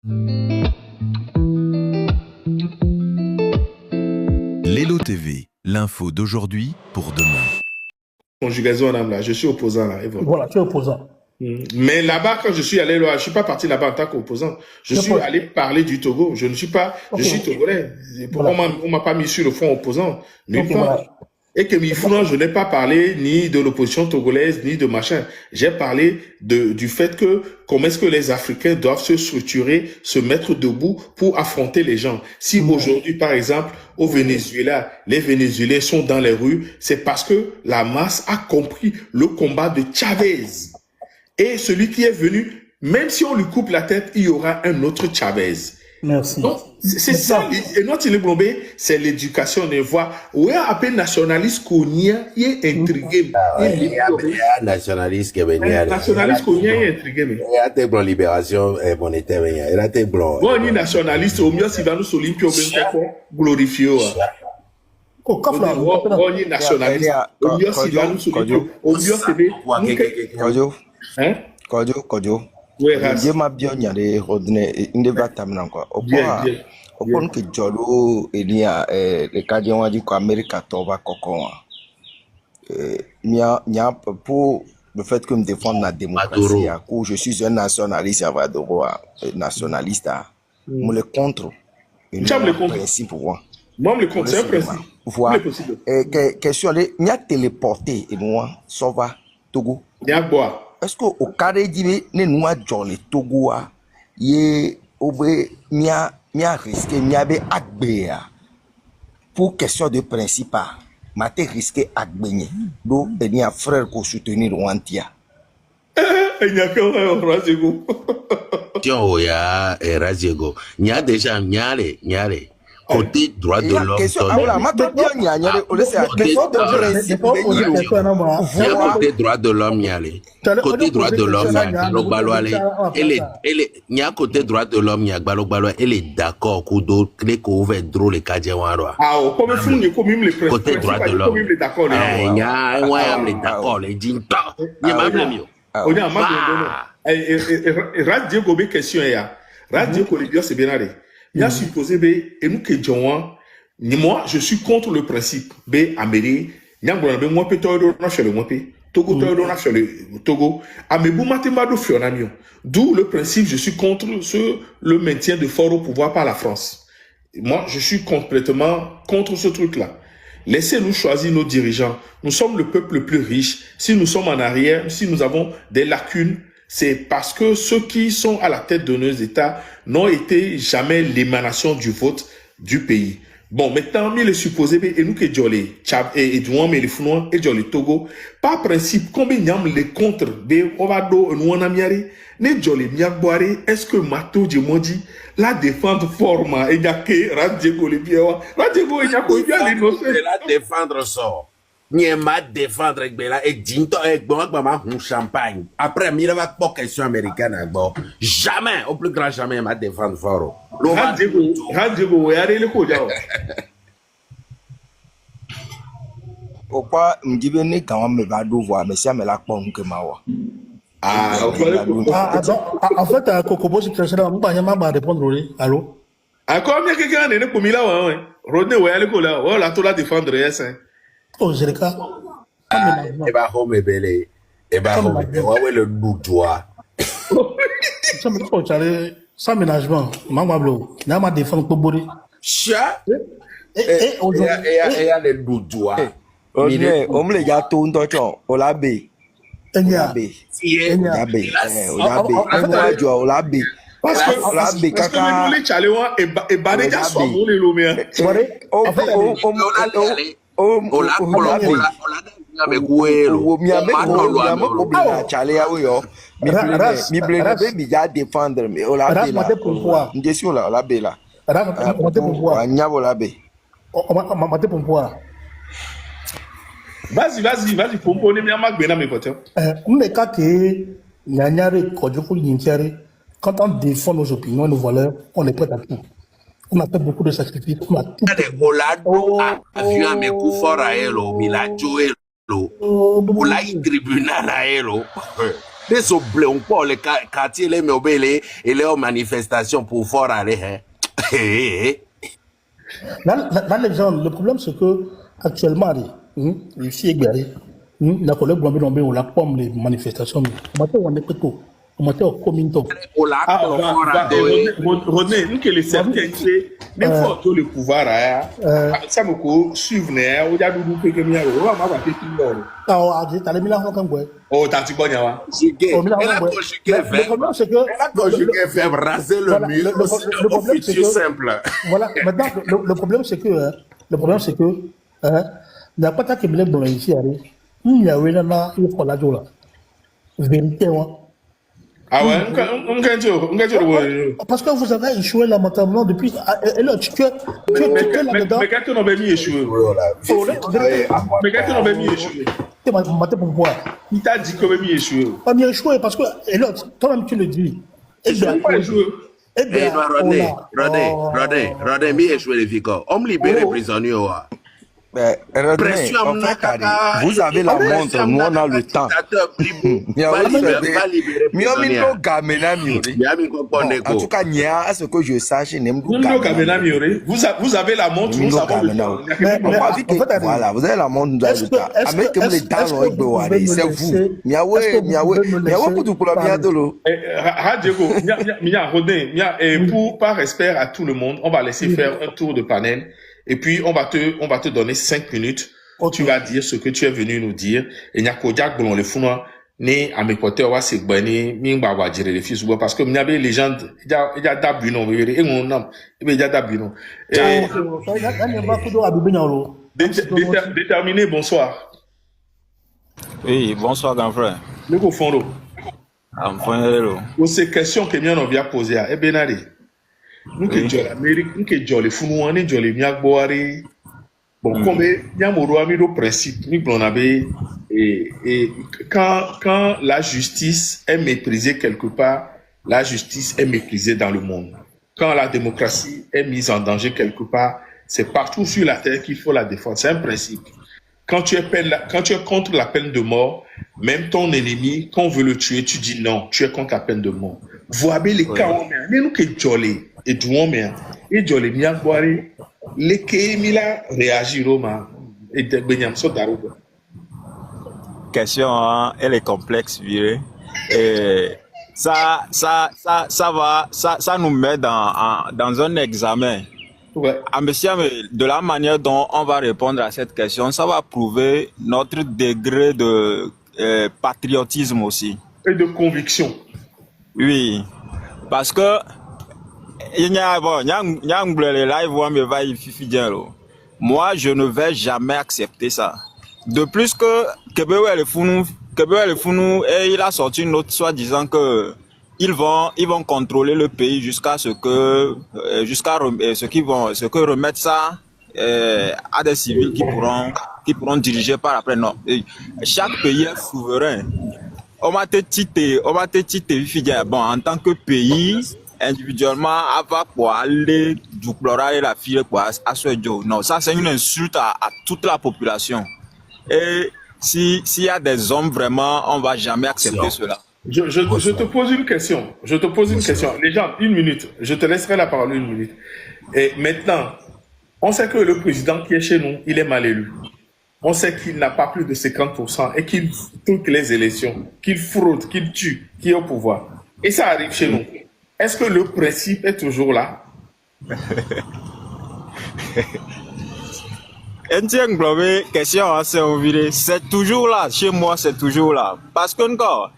Lelo TV, l'info d'aujourd'hui pour demain. Conjugaison en âme là, je suis opposant là. Voilà, tu es opposant. Mais là-bas, quand je suis allé là, je suis pas parti là-bas en tant qu'opposant. Je suis allé parler du Togo. Je ne suis pas, je suis togolais. Voilà. On m'a pas mis sur le front opposant. Voilà. Et que je n'ai pas parlé ni de l'opposition togolaise, ni de machin. J'ai parlé du fait que comment est-ce que les Africains doivent se structurer, se mettre debout pour affronter les gens. Si aujourd'hui, par exemple, au Venezuela, les Vénézuéliens sont dans les rues, c'est parce que la masse a compris le combat de Chavez. Et celui qui est venu, même si on lui coupe la tête, il y aura un autre Chavez. Merci. Donc, c'est ça. Et notre Ilé-Blombe, c'est l'éducation. On voit. Oui, appelé nationaliste Kounia, il est intrigué. Nationaliste qui est venu. Nationaliste Kounia, il est intrigué. Il a été pour libération monétaire. Il a été blanc. Bon, ni nationaliste, au mieux, si va nous solidifier, glorifier. Bon, ni nationaliste. Au mieux, si va nous solidifier. Au mieux, c'est Kojo. Je m'appelle Nyare Rodne, Indevatamna quoi. Au point que Jolo et Nia, les Cadiens du Amérique Tova Kokon. Pour le fait que me défendre la démocratie, je suis un nationaliste, nationaliste, moi le contre. Le principe pour moi. Moi, le contre, c'est un principe. Voilà. Question, il y a téléporté et moi, ça va, Togo. Il y a boire. Est-ce que au carré d'y ne nous a jolé Togo a y ouvre mia risqué mia be agbea pour question de principe maté risqué agbegné do et a frère ko soutenir wantia il y a que Razego tiens ya Razego il a déjà nyale côté droit de l'homme question alors ma bien nyale on laisse côté droit de l'homme nyale côté droit de l'homme elle est côté droit de l'homme elle est d'accord kudo clé ko ouvert drôle les kadjawaro comme fou comme même les côté droit de l'homme les d'accord les d'accord les dinto ni même mieux on a ma Razego be question ya Razego le bio c'est bien allé. Il a supposé et nous que ni moi je suis contre le principe b amélie moi peut-être on a fait le moi Togo on a fait le Togo amebu matemado fionamion d'où le principe je suis contre le maintien de fort au pouvoir par la France. Moi je suis complètement contre ce truc là. Laissez-nous choisir nos dirigeants. Nous sommes le peuple le plus riche. Si nous sommes en arrière, si nous avons des lacunes, c'est parce que ceux qui sont à la tête de nos États n'ont été jamais l'émanation du vote du pays. Bon, maintenant, il est supposé, et nous que Djolé, Tchab, et Douan, mais les Founois, et Djolé Togo, par principe, combien y a les contre, de Ovado, nous en amiari, ne Djolé, Miagboire, est-ce que Mato, dit, la défendre forma, et y a que Radjego, les Biawa, Radjego, il y a quoi, il y a les nocés. La défendre ça. Ni ma défendre avec Bella et Dinto avec bon champagne. Après, il va pas question américaine bon. Jamais, au plus grand jamais, ma défendre fort. Radjego, regardez le code. Pourquoi me dit venez quand me va voir mais ça me la pomme que mawa. En fait, Kokobo, c'est que ça va répondre. Allô? Encore bien quelqu'un n'est pas mis là, ouais. Rodney, ouais, allez, là, oh, la tola défendre, yes, hein. Oh, j'ai le cas. Et bah, home belé. Et bah, home, ouais, le boudoir. Ça me faut aller sans ménagement. Maman Blo, n'a ma défense pour Bori. Chat. Et le boudoir. On me les gars tournent dans ton, on l'a bé. On l'a bé. On l'a bé. Parce que nous les chaleurs et Baréja sont bons les lomés. Vas-y, pomponner bien ma bena mes potes. On est cas que Nyanyare Kodjoko Yintiare, quand on défend nos opinions, nos valeurs, on est prêt à tout. On a fait beaucoup de sacrifices. On a tout. Olado a vu un mec fort à elle, Milajo, Olai tribunal à elle. Des oublions pas les quartiers, les meubles et les manifestations pour faire aller. Là, les gens, le problème, c'est que actuellement, ici, la collègue Bambé, on la pomme les manifestations. On est plutôt. On est au commun. René, nous que les certains, même fois tout le pouvoir, ça me souvenir, ou d'abord nous que nous avons, on va faire tout le monde. Ah, t'as les milliards de quoi? Oh, t'as dit quoi, Nyawa? Le problème, c'est que. Raser le mur, le problème, c'est que. simple. Voilà, maintenant, le problème, c'est que. Il n'y a pas tant que les blancs ici, il y a là, il faut la joie là. Vérité, moi. Ah ouais, on gagne. Parce que vous avez échoué là maintenant depuis. Et là, tu es là-dedans. Mais quand on avait mis échoué. Mais quand on avait mis échoué. Tu m'as maté pour voir. Il t'a dit qu'on avait mis échoué. On a échoué parce que. Et là, toi-même, tu le dis. Et bien, pas échoué. Rodé, mi échoué les vicos. On me libère les prisonniers. René, en fait, vous avez la montre, nous on a le temps. En tout cas, à ce que je sache, vous avez la montre, nous avons le temps. Voilà, vous avez la montre, nous avons le temps. Avec les dents, c'est vous. Pour par respect à tout le monde, on va laisser faire un tour de panel. Et puis, on va te donner 5 minutes. Tu vas dire ce que tu es venu nous dire. Et n'y a qu'au diable, on le fout, ni à mes potes, on va se gagner, mi va dire les fils, parce que il y avait les gens, il y a d'abunon, et on a, il y a d'abunon. Déterminé, bonsoir. Oui, bonsoir, grand frère. Le go fond, enfin, hello. Pour ces questions que nous vient poser, eh bien, allez. Nous que Dieu l'Amérique, nous que Dieu les fous, nous Dieu les miagboire. Bon, comme Yamoro a mis le principe, nous on avait et quand la justice est méprisée quelque part, la justice est méprisée dans le monde. Quand la démocratie est mise en danger quelque part, c'est partout sur la terre qu'il faut la défendre. C'est un principe. Quand tu es contre la peine de mort, même ton ennemi, quand on veut le tuer, tu dis non, tu es contre la peine de mort. Vous avez les cas où nous que Dieu et tout le monde, et Dieu les miagboire. Les Kémila réagir au mal et de Benyamso Darouba. Question, hein, elle est complexe, virée. Et ça nous met dans un examen. Ouais. De la manière dont on va répondre à cette question, ça va prouver notre degré de patriotisme aussi. Et de conviction. Oui, parce que moi, je ne vais jamais accepter ça. De plus que Kebewele Founou, et il a sorti une note soi-disant que ils vont contrôler le pays jusqu'à ce que remettre ça à des civils qui pourront diriger par après. Non, chaque pays est souverain. On m'a tité, bon, en tant que pays, individuellement, va pour aller déplorer la fille pour à ce jour. Non, ça c'est une insulte à toute la population. Et s'il y a des hommes vraiment, on va jamais accepter cela. Je te pose une question. Les gens, 1 minute. Je te laisserai la parole 1 minute. Et maintenant, on sait que le président qui est chez nous, il est mal élu. On sait qu'il n'a pas plus de 50% et qu'il truque les élections, qu'il fraude, qu'il tue, qu'il est au pouvoir. Et ça arrive chez nous. Est-ce que le principe est toujours là? C'est toujours là. Chez moi, c'est toujours là. Parce que encore,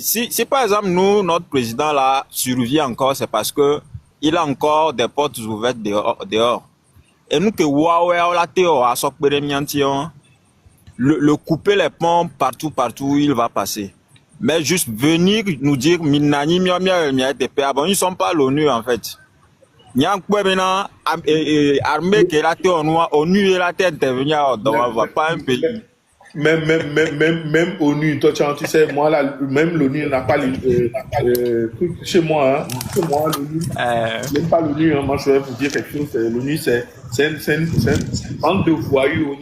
si par exemple, notre président là survit encore, c'est parce que il a encore des portes ouvertes dehors. Et nous que le couper les ponts partout où il va passer. Mais juste venir nous dire ils ne sont pas l'ONU en fait. Armée qui est là, ONU est là, intervenir dans pas un pays. Même ONU, toi tu sais, moi là, même l'ONU n'a pas chez moi, chez moi l'ONU, même pas l'ONU, moi je vais vous dire quelque chose, l'ONU c'est une bande de voyous,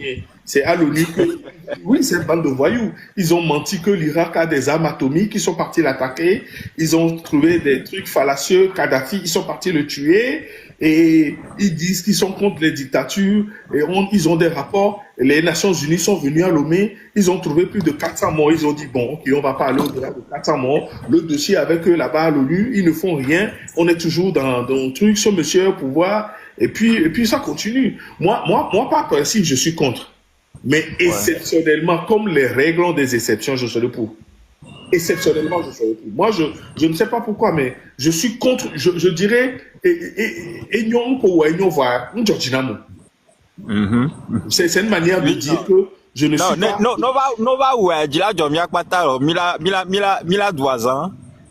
C'est à l'ONU que... Oui, c'est une bande de voyous. Ils ont menti que l'Irak a des armes atomiques, ils sont partis l'attaquer. Ils ont trouvé des trucs fallacieux. Kadhafi, ils sont partis le tuer. Et ils disent qu'ils sont contre les dictatures. Et ils ont des rapports. Les Nations Unies sont venues à Lomé. Ils ont trouvé plus de 400 morts. Ils ont dit, bon, ok, on va pas aller au-delà de 400 morts. Le dossier avec eux là-bas à l'ONU, ils ne font rien. On est toujours dans le truc, ce monsieur au pouvoir. Et puis ça continue. Moi, par principe, je suis contre. Mais exceptionnellement, comme les règles ont des exceptions, je serai pour. Exceptionnellement, je serai pour. Moi, je ne sais pas pourquoi, mais je suis contre, je dirais, c'est une manière de dire que je ne suis pas...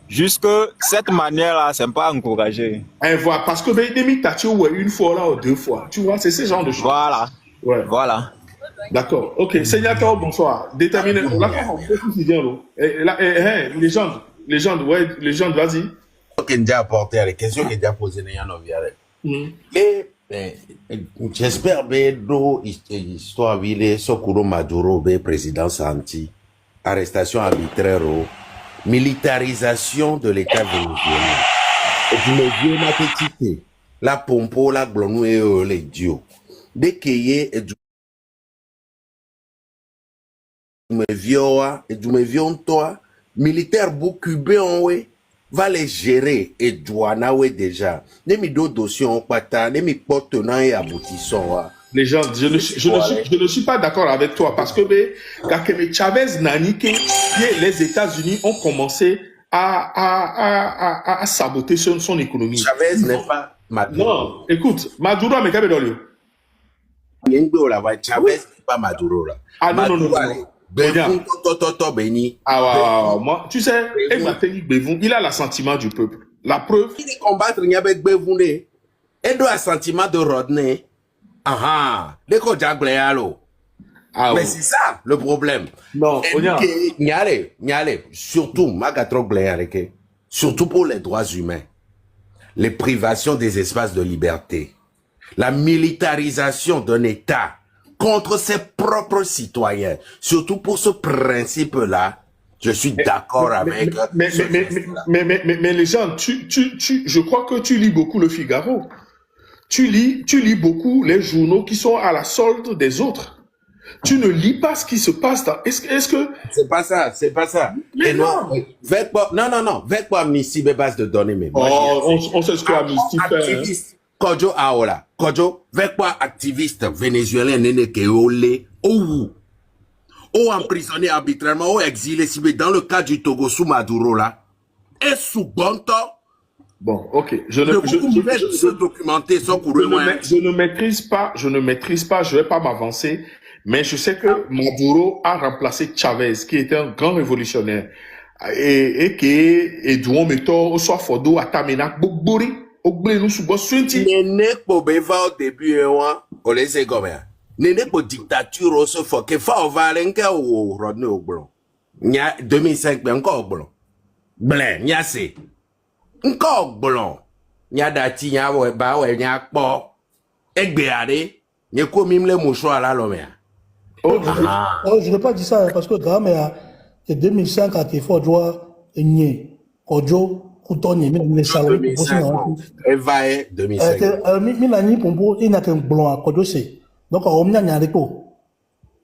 Jusque cette manière-là, c'est pas encouragé. Voilà, parce que une fois là ou deux fois, tu vois, c'est ce genre de choses. Voilà. Ouais. Voilà. D'accord. Ok. Sénateur, bonsoir. Déterminé. Légende, ouais, légende, vas-y. Qui est déjà apporté, les questions qui est déjà posées, mais j'espère que l'histoire de Sokuro Maduro, le président Santi, arrestation arbitraire, militarisation de l'État vénézuélien. Et puis le vieux n'a pas quitté. La pompo, la glonou et les dios. Dès qu'il y a du me vieux toi, militaire boucubé en ouais, va les gérer et douana ouais déjà. Ne mi do dossier en pata, ne mi porte tenant et aboutissant. Les gens, je ne suis pas d'accord avec toi parce que Chavez Naniké, les États-Unis ont commencé à saboter son économie. Chavez n'est pas Maduro. Non, écoute, Maduro, mais Chavez n'est pas Maduro là. Ah non, non, non. Moi, tu sais, il a l'assentiment du peuple. La preuve. Il est combattre avec Bevune. Il doit l'assentiment de Rodney. Mais c'est ça le problème. Non, surtout, surtout pour les droits humains, les privations des espaces de liberté, la militarisation d'un État contre ses propres citoyens, surtout pour ce principe-là, je suis d'accord avec. Mais les gens, je crois que tu lis beaucoup le Figaro. Tu lis beaucoup les journaux qui sont à la solde des autres. Tu ne lis pas ce qui se passe dans... Est-ce que... C'est pas ça. Mais non. Non. Avec quoi Amnesty de base de données, mais moi, on sait ce que Amnesty fait. Activiste, Kojo Aola. Kojo, avec quoi activiste vénézuélien nene keole, ou emprisonné arbitrairement, ou exilé, dans le cas du Togo sous Maduro là, et sous bon temps. Bon, ok. Je ne maîtrise pas, je vais pas m'avancer, mais je sais que Maduro a remplacé Chavez, qui était un grand révolutionnaire, et que Edouard Meto, soit Fodo, Atamena, Bogbori, Ogble, nous sous Swinti. Nene Pobeva au début, on les égomère. Nene po dictature, on se faut que fa ovalenke ou Rodney Oblon. Nya 2005, mais encore Oblon. Blen, nya c'est. Encore blanc. Nya dati nya ba we nya po. Egbeare. Nye ko mim le mouchoir là l'homme. Je ne vais pas dire ça parce que quand même, c'est 2005 à qu'il faut droit nier. Kojo, Koutoni, mais salons. 2005. Milani Pombo, il n'a qu'un blanc à Kojo, c'est. Donc, on n'a rien à quoi.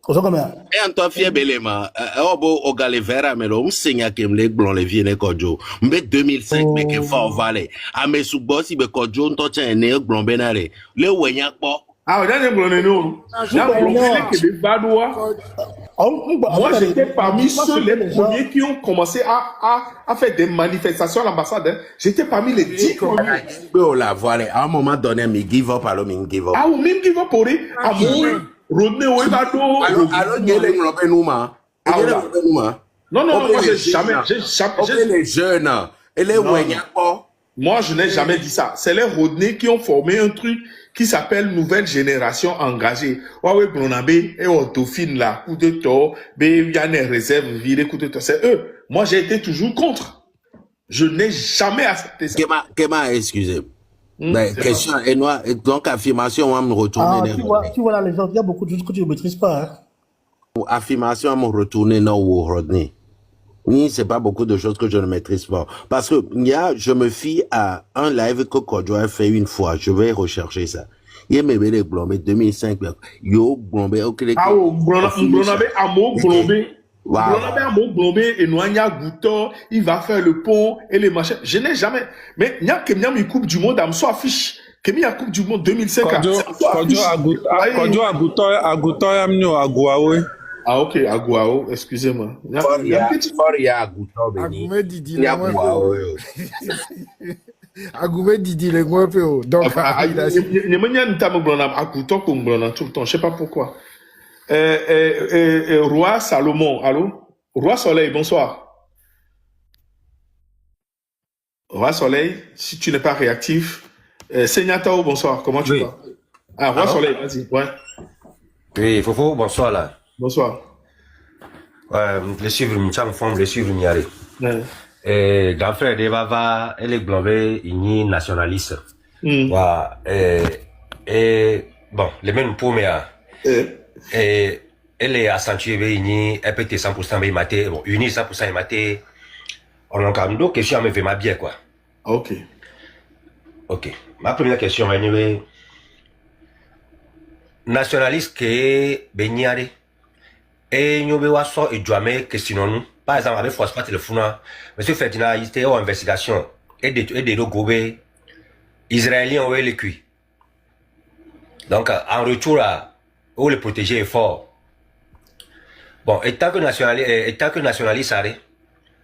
Et en tant que belema, au galevera, mais on saigne que me blanc les vieux Kojo. Mais 2005, mais que fort valet. À mes sous-boss, il me Kojo, on t'a un nez blanc benare. Le ouenya pas. Ah, on a un blanc non. Moi, j'étais parmi ceux les premiers qui ont commencé à faire des manifestations à l'ambassade. J'étais parmi les 10 premiers. Voilà, voilà. À un moment donné, me give up, alors me give up. Ah, ou même give up pour eux. Ah, Rodney Oebado. Alors, il y a les Robenouma. Non, moi, j'ai jamais. Les jeunes. Et les Wenyako. Moi, je n'ai jamais dit ça. C'est les Rodney qui ont formé un truc qui s'appelle Nouvelle Génération Engagée. Ouais, Blonabé et Autofine là, coup de tort, il y a des réserves virées, coup de tort. C'est eux. Moi, j'ai été toujours contre. Je n'ai jamais accepté ça. Excusez. Mais question, et donc, affirmation, on va me retourner. Tu vois là, les gens, il y a beaucoup de choses que tu ne maîtrises pas. Hein. Affirmation à me retourner non ou Rodney. Ni c'est pas beaucoup de choses que je ne maîtrise pas. Parce que je me fie à un live que Kodjo a fait une fois. Je vais rechercher ça. Il me met les Blomé 2005. Yo Blomé, ok. Ah, Blomé, Amo, Blomé. Blomé, Amo, Blomé, et Noania Goutor, il va faire le pont et les machins. Je n'ai jamais. Mais il y a que une Coupe du Monde, Amso affiche. Que y a Coupe du Monde 2005. Kodjo Agoutor, Amno, Agouawe. Ah, ok, Agouao, excusez-moi. Agoumé Didi, les Agoumé Didi, les moins peu. Donc, tout le temps, je sais pas pourquoi. Roi Salomon, allô? Roi Soleil, bonsoir. Roi Soleil, si tu n'es pas réactif. Segnatao, bonsoir, comment tu vas? Ah, Roi Soleil, vas-y, ouais. Oui, Fofo, bonsoir là. Bonsoir. Ouais, je suis venu, je suis venu aller. Et grand frère de Bava, elle est blonde, il est nationaliste. Voilà. Et bon, les mêmes pour moi. Et elle est accentuée, elle peut être 100% mais maté, bon, unie 100% maté. On a quand même d'autres questions, mais vraiment bien quoi. Ok. Ok. Ma première question, anyway. Nationaliste que Benyare. Et nous avons ça et jamais questionné. Par exemple, avec François Téléphone, monsieur Ferdinand, il était en investigation. Et des groupes israéliens ont les cuits. Donc, en retour, où le protéger est fort. Bon, et tant que nationaliste,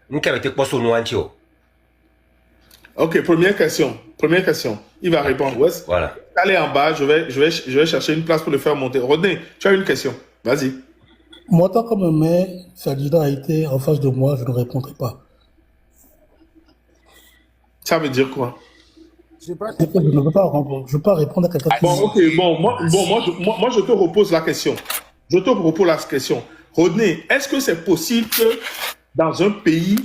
nous avons été posés au Nouantio. Ok, première question. Il va répondre. Ouais. Voilà. Allez en bas, je vais chercher une place pour le faire monter. Rodney, tu as une question. Vas-y. Moi, tant que me met Ferdinand a été en face de moi, je ne répondrai pas. Ça veut dire quoi? Je ne veux pas répondre à quelqu'un qui... Bon, ok, moi, je te repose la question. Rodney, est-ce que c'est possible que dans un pays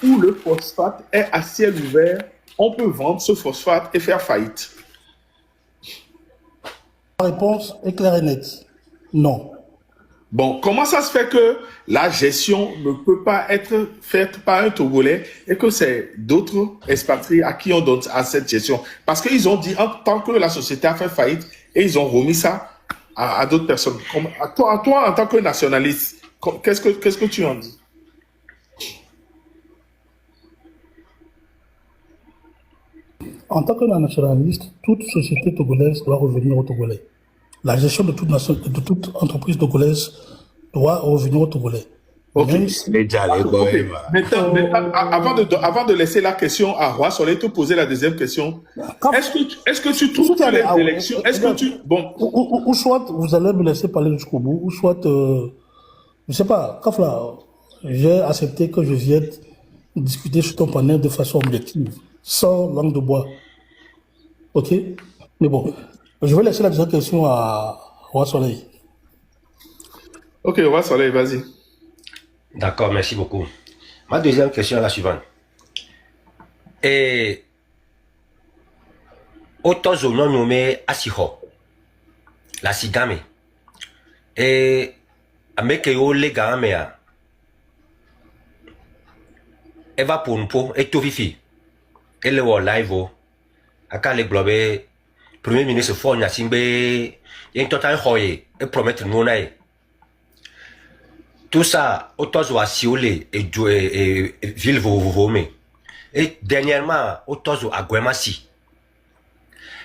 où le phosphate est à ciel ouvert, on peut vendre ce phosphate et faire faillite? La réponse est claire et nette. Non. Bon, comment ça se fait que la gestion ne peut pas être faite par un Togolais et que c'est d'autres expatriés à qui on donne à cette gestion? Parce qu'ils ont dit, en tant que la société a fait faillite, et ils ont remis ça à d'autres personnes. Toi, en tant que nationaliste, qu'est-ce que tu en dis? En tant que nationaliste, toute société togolaise doit revenir aux Togolais. La gestion de toute entreprise togolaise doit revenir aux Togolais. Ok. Avant de laisser la question à Roi Soleil, te poser la deuxième question. Est-ce que tu trouves que les élections... Bon. Ou soit vous allez me laisser parler jusqu'au bout, ou soit... je ne sais pas, Kafla, j'ai accepté que je vienne discuter sur ton panel de façon objective, sans langue de bois. Ok? Mais bon, je vais laisser la deuxième question à Roi Soleil. Ok, Roi Soleil, vas-y. D'accord, merci beaucoup. Ma deuxième question est la suivante. Et autant je non nommé Asiho, la Sigame, et avec les gars, elle va pour une peau et tout vifi. Elle est au live, à quand les globes, Premier ministre Ford Nassimbe, et un total hoye, et promettre nous naï. Tout ça, autant je vois Sioulé et ville Vovomé. Et dernièrement, autant je vois Guémassi.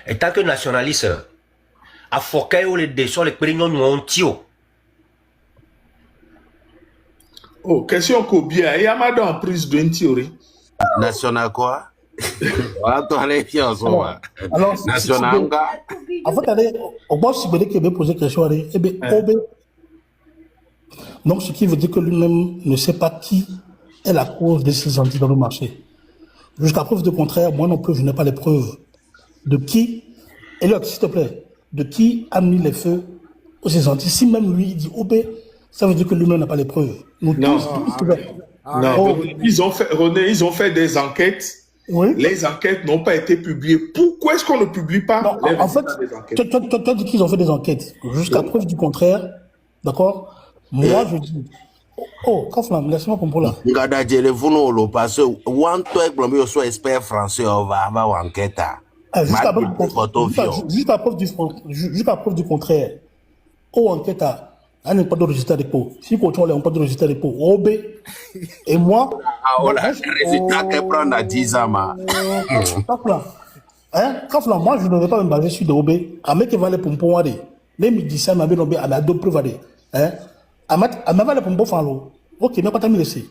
Et tant que nationaliste, à Foucault ou les déchets, les prénoms nous ont tio. Oh, question Kobia. Il y a madame en prise d'une théorie. National quoi? Alors, national. En fait, au bout si vous voulez qu'il poser question, donc, ce qui veut dire que lui-même ne sait pas qui est la cause de ces Antilles dans le marché. Jusqu'à preuve du contraire, moi non plus, je n'ai pas les preuves de qui, Elliot, s'il te plaît, de qui a mis les feux aux Antilles. Si même lui, il dit Obé, ça veut dire que lui-même n'a pas les preuves. Nous non, tous, non, ils ont fait des enquêtes. Oui. Les enquêtes n'ont pas été publiées. Pourquoi est-ce qu'on ne publie pas non, en fait, toi dis qu'ils ont fait des enquêtes. Jusqu'à preuve du contraire, d'accord? Moi, je dis, oh, Kaflam, laisse-moi comprendre là. Ngada Djelevuno lo parce que one toi que soit expert français on va avoir enquête. Jusqu'à preuve du contraire. Oh, enquête, on n'a pas de résultat de peau. Si on n'a pas de résultat de peau, OB, et moi. Ah, voilà, résultat qu'elle prend à 10 ans. Kaflam, moi, je ne vais pas me baser sur des OB. À mec qui va aller pour me aller. Les médecins m'avaient nommé à la deux preuves. À ma pour me faire l'eau. Ok, mais pas terminé ici.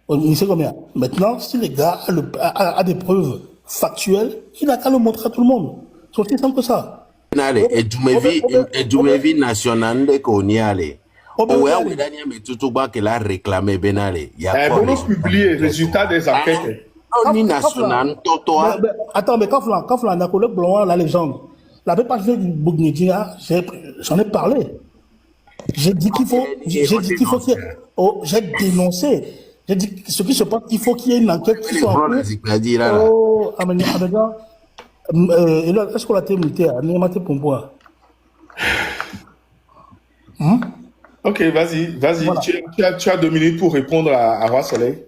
On sait combien. Maintenant, si les gars a des preuves factuelles, il n'a qu'à le montrer à tout le monde. C'est aussi simple que ça. Et du mevi national de Konyale. Ouais, oui, Daniel, mais tout bas qu'elle a réclamé Benale. Il y a quoi publier les résultats des enquêtes. Ni national, toi. Attends, mais Kaflan, on a collègue blanc, la légende. La plupart du Bougnédia, j'en ai parlé. J'ai dit qu'il faut, j'ai dénoncé. J'ai dit ce qui se passe, il faut qu'il y ait une enquête qui soit en cours. Oh, Amélia, est-ce qu'on a été militaire? Pour Ok, vas-y. Voilà. Tu as 2 minutes pour répondre à Roi Soleil.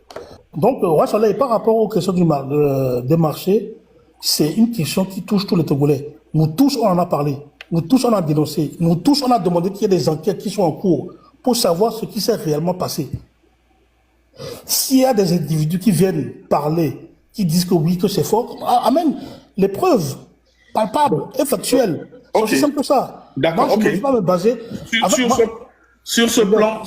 Donc, Roi Soleil, par rapport aux questions des marchés, c'est une question qui touche tous les Togolais. Nous tous, on en a parlé. Nous tous, on a dénoncé. Nous tous, on a demandé qu'il y ait des enquêtes qui soient en cours pour savoir ce qui s'est réellement passé. S'il y a des individus qui viennent parler, qui disent que oui, que c'est fort, amène les preuves palpables et factuelles. C'est aussi simple que ça. D'accord, moi, je ne vais pas me baser... Sur ce plan.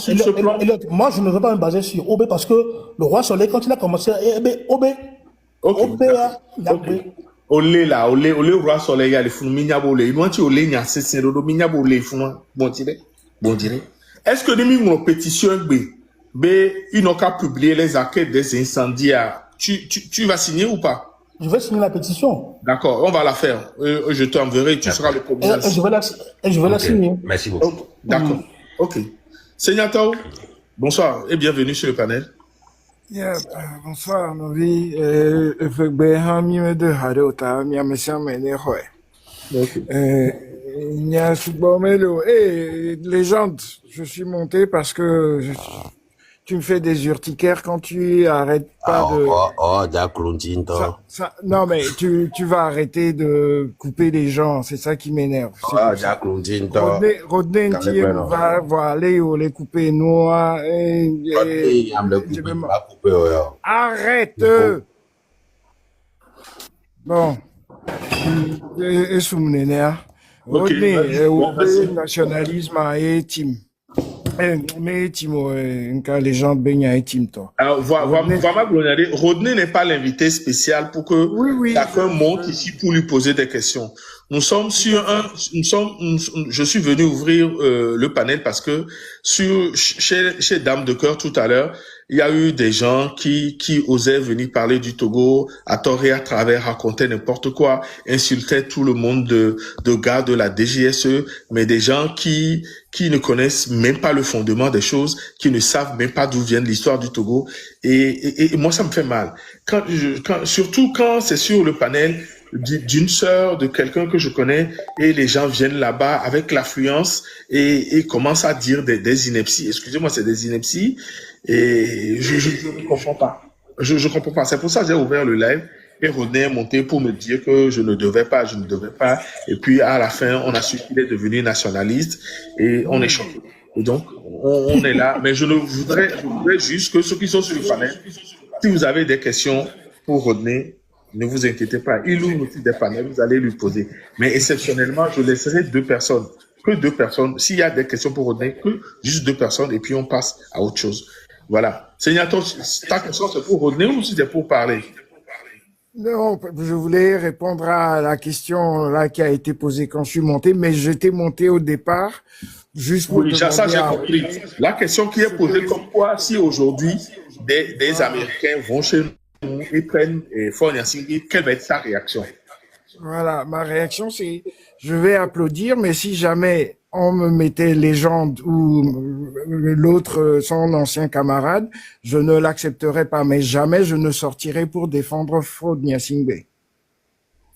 Moi, je ne veux pas me baser sur OB parce que le Roi Soleil, quand il a commencé à OB, Olé là, olé Roi Soleil, il y a les fous, mignabole. Il y a olé, il y a ces mignabole, bon dire. Est-ce que les pétitions, ils n'ont qu'à publier les enquêtes des incendies? Tu vas signer ou pas? Je vais signer la pétition. D'accord, on va la faire. Je t'enverrai, tu seras le premier. Je vais la signer. Merci beaucoup. D'accord. Ok. Sénateur, bonsoir et bienvenue sur le panel. Bonsoir, Novi. Légende, je suis monté parce que tu me fais des urticaires quand tu arrêtes pas non, mais tu vas arrêter de couper les gens, c'est ça qui m'énerve. Rodney, va aller ou les couper noir. Arrête! Bon. Et sous mon énerve. Rodney, nationalisme et team. Mais Timo, les gens baignent à team toi. Alors, Rodney n'est pas l'invité spécial pour que chacun monte ici pour lui poser des questions. Je suis venu ouvrir le panel parce que chez Dame de Cœur tout à l'heure, il y a eu des gens qui osaient venir parler du Togo à tort et à travers, raconter n'importe quoi, insultaient tout le monde de gars de la DGSE, mais des gens qui ne connaissent même pas le fondement des choses, qui ne savent même pas d'où vient l'histoire du Togo. Et moi, ça me fait mal. Surtout quand c'est sur le panel d'une sœur, de quelqu'un que je connais, et les gens viennent là-bas avec l'affluence et commencent à dire des inepties. Excusez-moi, c'est des inepties. Et je ne comprends pas. Je comprends pas. C'est pour ça que j'ai ouvert le live et Rodney est monté pour me dire que je ne devais pas. Et puis, à la fin, on a su qu'il est devenu nationaliste et on est choqué. Et donc, on est là. Mais je voudrais juste que ceux qui sont sur le panel, si vous avez des questions pour Rodney, ne vous inquiétez pas. Il ouvre aussi des panels, vous allez lui poser. Mais exceptionnellement, je laisserai 2 personnes. Que 2 personnes. S'il y a des questions pour Rodney, que juste 2 personnes et puis on passe à autre chose. Voilà. Sénateur, ta question c'est pour Rodney ou c'est pour parler? Non, je voulais répondre à la question là qui a été posée quand je suis monté, mais j'étais monté au départ juste pour ça j'ai compris. La question qui est posée comme quoi si aujourd'hui des Américains vont chez nous et prennent Forniasinghi, quelle va être sa réaction? Voilà, ma réaction c'est je vais applaudir, mais si jamais on me mettait légende ou l'autre, son ancien camarade, je ne l'accepterai pas, mais jamais je ne sortirai pour défendre Frode Nyasingbe.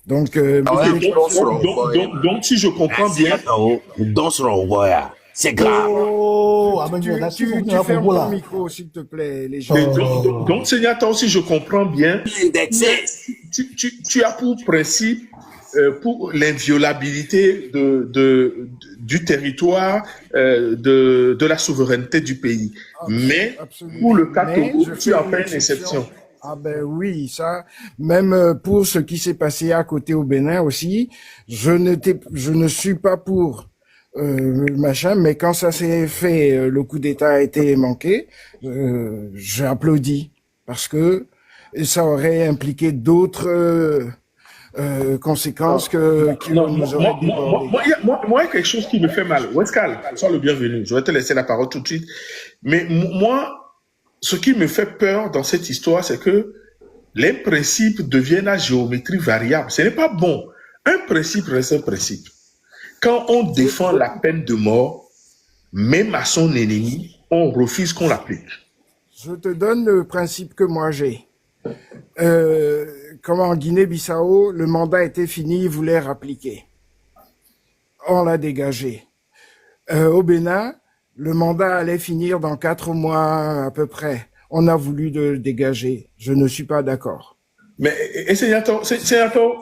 Donc, donc, si je comprends bien, C'est grave. Oh, ah ben, Tu, là, tu, si vous tu venez à fermes Congo, ton là. micro, s'il te plaît, les gens. Donc, Seignator, si je comprends bien, Indexé. tu as pour principe pour l'inviolabilité du territoire, de la souveraineté du pays. Mais Absolument. pour le cas Mais Togo, je tu fais as une fait une exception. Ah ben oui, ça, même pour ce qui s'est passé à côté au Bénin aussi, je ne suis pas pour machin, mais quand ça s'est fait, le coup d'État a été manqué, j'ai applaudi parce que ça aurait impliqué d'autres conséquences qui Non, nous auraient débordé. moi, il y a quelque chose qui me fait mal. Wescal, sois le bienvenu. Je vais te laisser la parole tout de suite. Mais moi, ce qui me fait peur dans cette histoire, c'est que les principes deviennent à géométrie variable. Ce n'est pas bon. Un principe reste un principe. Quand on défend la peine de mort, même à son ennemi, on refuse qu'on l'applique. Je te donne le principe que moi j'ai. Comme en Guinée-Bissau, le mandat était fini, ils voulaient rappliquer. On l'a dégagé. Au Bénin, le mandat allait finir dans 4 mois à peu près. On a voulu le dégager. Je ne suis pas d'accord. Mais, Seignator,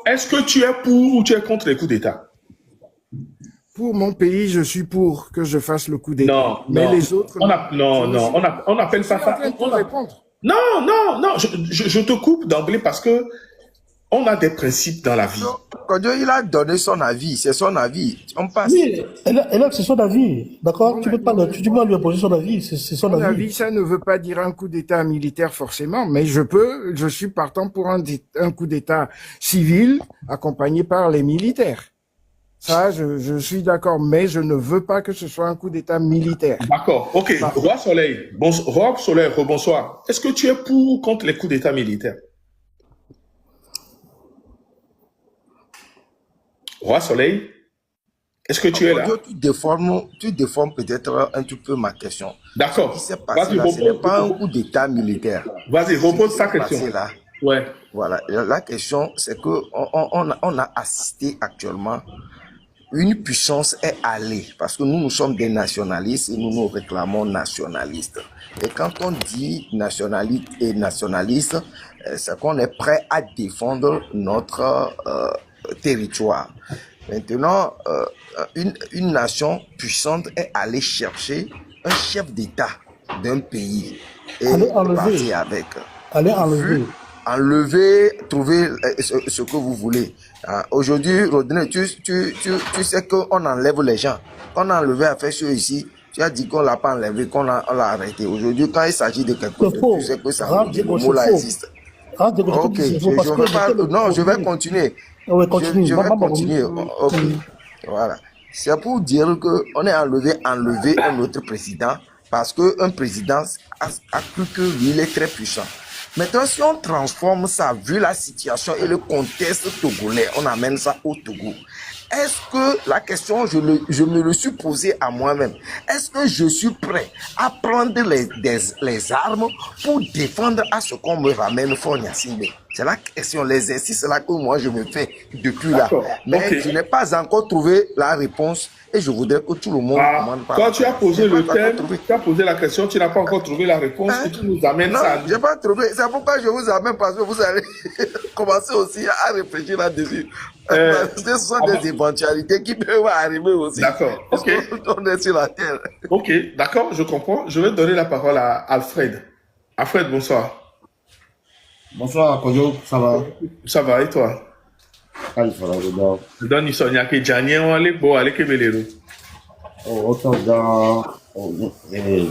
est-ce que tu es pour ou tu es contre les coups d'État? Pour mon pays, je suis pour que je fasse le coup d'État. Non, mais non. les autres... On appelle pas ça... Non, je te coupe d'emblée parce que on a des principes dans la vie. Quand Dieu, il a donné son avis, c'est son avis. On passe. Oui, et là, c'est son avis. D'accord? Tu peux pas lui opposer son avis. C'est son Mon avis. avis, ça ne veut pas dire un coup d'État militaire forcément, mais je suis partant pour un coup d'État civil accompagné par les militaires. Ça, je suis d'accord, mais je ne veux pas que ce soit un coup d'État militaire. D'accord, ok. Roi Soleil, rebonsoir. Est-ce que tu es pour ou contre les coups d'État militaires? Roi Soleil, est-ce que tu es là? Tu déformes peut-être un petit peu ma question. D'accord. Ce qui s'est passé là, ce n'est pas un coup d'État militaire. Vas-y, repose ta question. Là, ouais. Voilà. La question, c'est que on a assisté actuellement. Une puissance est allée, parce que nous sommes des nationalistes et nous nous réclamons nationalistes. Et quand on dit nationaliste et nationaliste, c'est qu'on est prêt à défendre notre territoire. Maintenant, une nation puissante est allée chercher un chef d'État d'un pays et partir avec. Allez enlever, trouver ce que vous voulez. Aujourd'hui, Rodney, tu sais qu'on enlève les gens. On a enlevé à faire ça ici. Tu as dit qu'on l'a pas enlevé, qu'on l'a arrêté. Aujourd'hui, quand il s'agit de quelque chose, tu sais que ça mot-là existe. Ok, je vais continuer. Je vais continuer. Ok, voilà. C'est pour dire qu'on est enlevé un autre président parce qu'un président a cru que lui, il est très puissant. Maintenant, si on transforme ça, vu la situation et le contexte togolais, on amène ça au Togo. Est-ce que la question, je me le suis posée à moi-même, est-ce que je suis prêt à prendre les armes pour défendre à ce qu'on me ramène Fort Gnassingbé? C'est la question, l'exercice là que moi je me fais depuis là. Mais je n'ai pas encore trouvé la réponse et je voudrais que tout le monde commande par. Quand tu as posé le thème, tu as posé la question, tu n'as pas encore trouvé la réponse et tu nous amènes ça. Non, je n'ai pas trouvé. C'est pourquoi je vous amène parce que vous allez commencer aussi à réfléchir là-dessus. Ce sont des éventualités qui peuvent arriver aussi. D'accord. Ok. On est sur la terre. Ok, d'accord, je comprends. Je vais donner la parole à Alfred. Alfred, bonsoir. Bonsoir, Kojo, ça va? Ça va, et toi? Ah, il faut là-dedans. Je donne Sonia qui Djanien, on allait bon, allez, Kebelero. Oh, autant dans. Il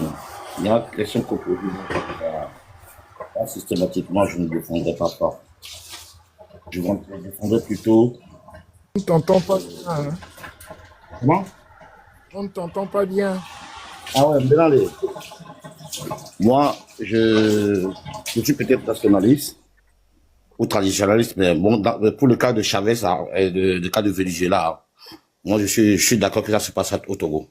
y a une question qu'on peut dire. Systématiquement, je ne défendrai pas fort. Je défendrai plutôt. On ne t'entend pas bien. Hein? Comment? On ne t'entend pas bien. Ah ouais, mais allez. Moi, je suis peut-être nationaliste ou traditionnaliste, mais bon, pour le cas de Chavez et le cas de Venezuela, moi, je suis d'accord que ça se passe au Togo.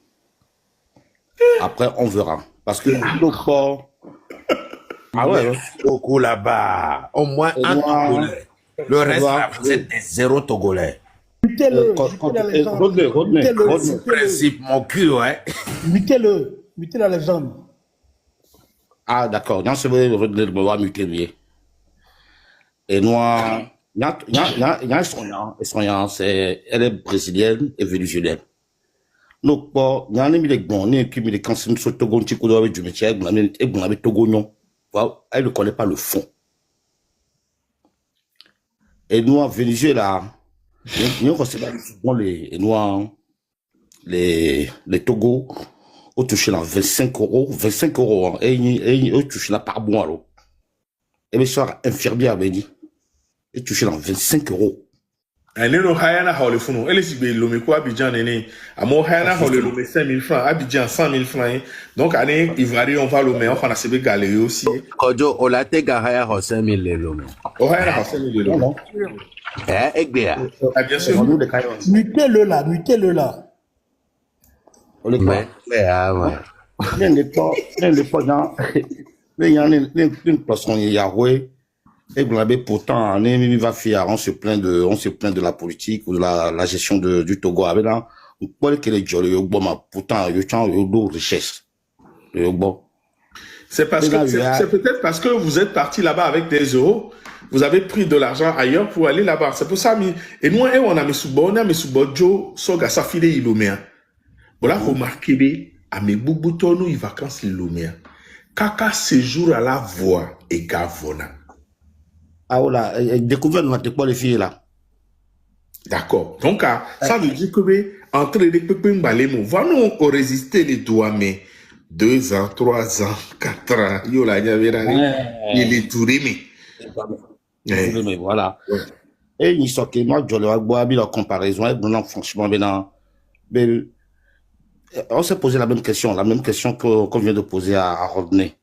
Après, on verra. Parce que le fort. Ah ouais, Togo là-bas. Au moins un Togolais. Le reste, là, vous êtes des zéro Togolais. Mutez-le, mutez la légende. Rodney. Principe, mon cul, ouais. Mutez-le, mutez la légende. Ah, d'accord. Non, c'est vrai, Rodney, me va muter, lui. Et moi, il y a un soignant, elle est brésilienne et vénézuélienne. Donc, bon, il y a un ami de bon, il y a un ami de quand c'est sur Togo, tu connais du métier, et bon, avec Togo, non. Elle ne connaît pas le fond. Et nous, en Venezuela, nous recevons souvent les Togo, on touche là 25 €, hein, et on touche là par mois, alors. Et mes soeurs infirmières, dit, et touche là 25 €. Ane no hayana hawle funo. Ele si be lome ko Abidjan nene. Amo hayana hawle lome 5 000 francs. Abidjan 100 000 francs. Donc ane Ivoire on va lome. On fana sebe galé aussi. Kojo, on l'a té gahaya ho 5 000 lelo. O hayana ho 5 000 lelo. Egbea. Ah bien sûr. Mutez-le là. On est quoi? Mais il y a une personne, Yahweh. Et vous l'avez pourtant, on va faire, on se plaint de la politique ou de la gestion du Togo. Avec là, on peut que les gens, pourtant, ils ont de richesse. C'est peut-être parce que vous êtes parti là-bas avec des euros. Vous avez pris de l'argent ailleurs pour aller là-bas. C'est pour ça, et nous, on a mis sous Joe, Soga, Safile, Ilomea. Voilà, remarquez, à mes bouboutonou, les vacances, Ilomea. Kaka séjour à la voie et Gavona. Ah voilà, découvert notre pas les filles là. D'accord. Donc, ça veut dire que entre les pépins balemo, va nous résister les doigts, mais 2 ans, 3 ans, 4 ans, yo la il est tout remis. Mais voilà. Et il sort que moi, je le vois bien en comparaison avec mon franchement, on s'est posé la même question qu'on vient de poser à Rodney.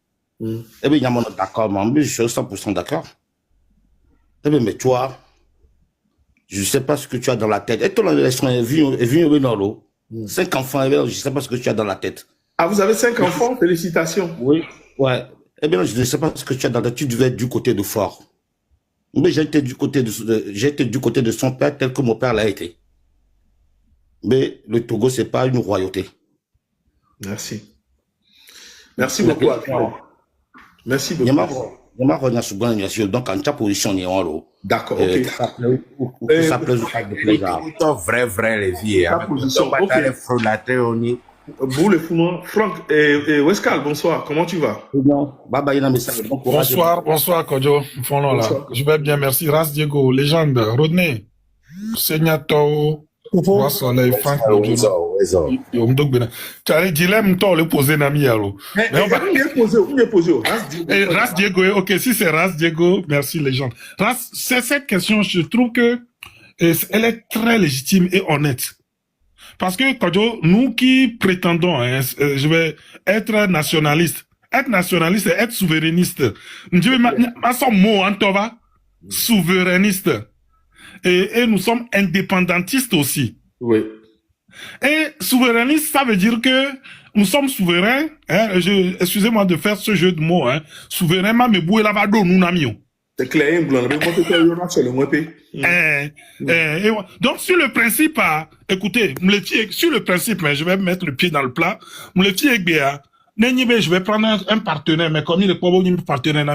Et bien, il y a mon d'accord, mais je suis 100% d'accord. Eh bien, mais toi, je ne sais pas ce que tu as dans la tête. Et ton adolescent est venu au Nord. 5 enfants, je ne sais pas ce que tu as dans la tête. Ah, vous avez 5 enfants? Félicitations. Oui, ouais. Eh bien, je ne sais pas ce que tu as dans la tête. Tu devais être du côté de Fort. Mais j'ai été du côté de son père tel que mon père l'a été. Mais le Togo, c'est pas une royauté. Merci. Merci beaucoup. Merci beaucoup. Donc, en ta position, d'accord, ok. Ça plaît ou vrai, les vies. Ta position, ok. Vous, le fou, Franck, Wescal, bonsoir, comment tu vas? Bonsoir, Kodjo. Je vais bien, merci. Ras Diego, légende, Rodney, Segnato, Soleil, Franck, tu as dilemme, toi, le poser Nami, alors. Ras Diego, ok, si c'est Ras Diego, merci, légende. Ras, c'est cette question, je trouve que elle est très légitime et honnête. Parce que, Kodjo, nous qui prétendons, je vais être nationaliste et être souverainiste. Je vais ma son mot, hein, toi, souverainiste. Et nous sommes indépendantistes aussi. Oui. Et souverainiste, ça veut dire que nous sommes souverains, excusez-moi de faire ce jeu de mots, souverainement, mais boué la vado, nous n'amions. C'est clair, donc, sur le principe, écoutez, sur le principe, mais je vais mettre le pied dans le plat, je vais prendre un partenaire, mais comme il est pas bon, partenaire,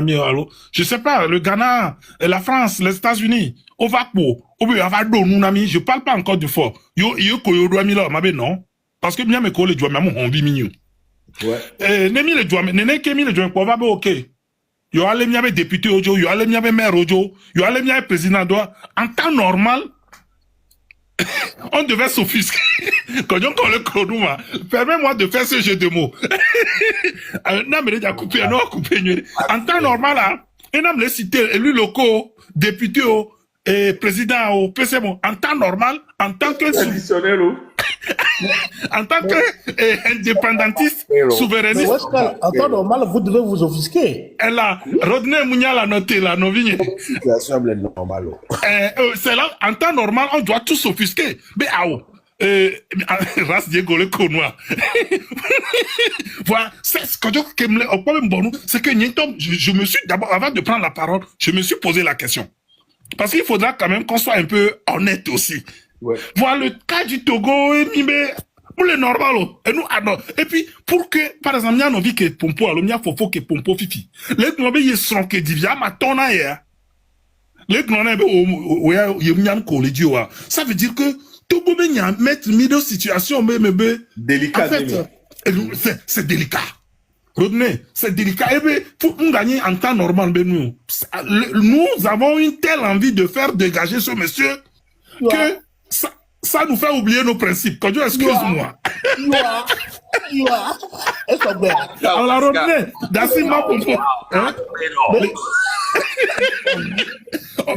je sais pas, le Ghana, la France, les États-Unis, je parle pas encore du fort. Non. Parce que bien, mes collègues, on vit mignon. Ouais. Ok. Yo allez m'y député ojo, yo allez m'y maire ojo, yo allez m'y président doit. En temps normal, on devait s'offusquer. Quand on le chronouma, permets-moi de faire ce jeu de mots. Non, mais déjà coupé, non, coupé. En temps normal, là, et non, les cités, élus locaux, députés, et président au PCMO, en temps normal, en tant que en tant que indépendantiste, souverainiste. En temps normal, vous devez vous offusquer. Et là, Rodney Mounia l'a noté, là, non, vigné. C'est là, en temps normal, on doit tous s'offusquer. Mais, Ras Diego le Connois. Voilà, c'est ce que c'est que je me suis, d'abord, avant de prendre la parole, je me suis posé la question. Parce qu'il faudra quand même qu'on soit un peu honnête aussi. Ouais. Voilà le cas du Togo, et Mimé, pour le normal, et nous, ah non. Et puis, pour que, par exemple, il y a envie que Pompo, alors il y a Fofo que Pompo Fifi. Les globes, ils sont que divia, ma tona, ya. Les globes, ça veut dire que Togo, il y a mettre une situation, mais, Délicat. en fait, c'est délicat. Rodney, c'est délicat. Et bien, pour nous gagner en temps normal, ben nous avons une telle envie de faire dégager ce monsieur que ça nous fait oublier nos principes. Quand Dieu excuse-moi. Alors, Rodney, Dassima Pompo.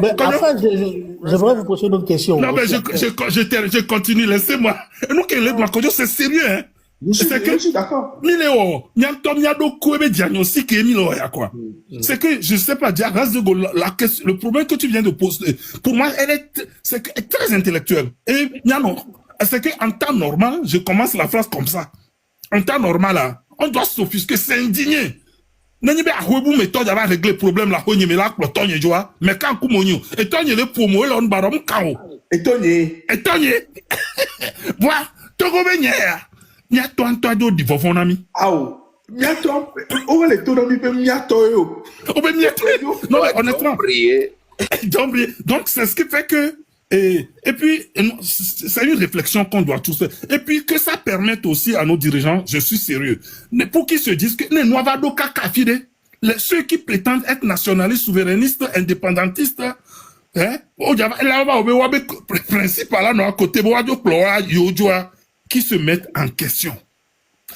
Mais enfin, j'aimerais vous poser une autre question. Non, mais je continue, laissez-moi. Et nous, c'est sérieux, hein. Je suis d'accord. C'est que, je sais pas, le problème que tu viens de poser, pour moi, c'est très intellectuel. Et, c'est qu'en temps normal, je commence la phrase comme ça. En temps normal, là, on doit s'offusquer, s'indigner. Nani be ahwebu méthode va régler le problème là, mais quand kumonyo, et tonye le promo, et on barom kao. Et tonye. Voilà, Togo Benyea. Miato Antoine di Vofonami. Aou. Miato. On va les tourner, mais miato yo. Non, mais honnêtement. Donc, c'est ce qui fait que, et puis, c'est une réflexion qu'on doit tous faire. Et puis, que ça permette aussi à nos dirigeants, je suis sérieux, pour qu'ils se disent que, ceux qui prétendent être nationalistes, souverainistes, indépendantistes, hein, qui se mettent en question.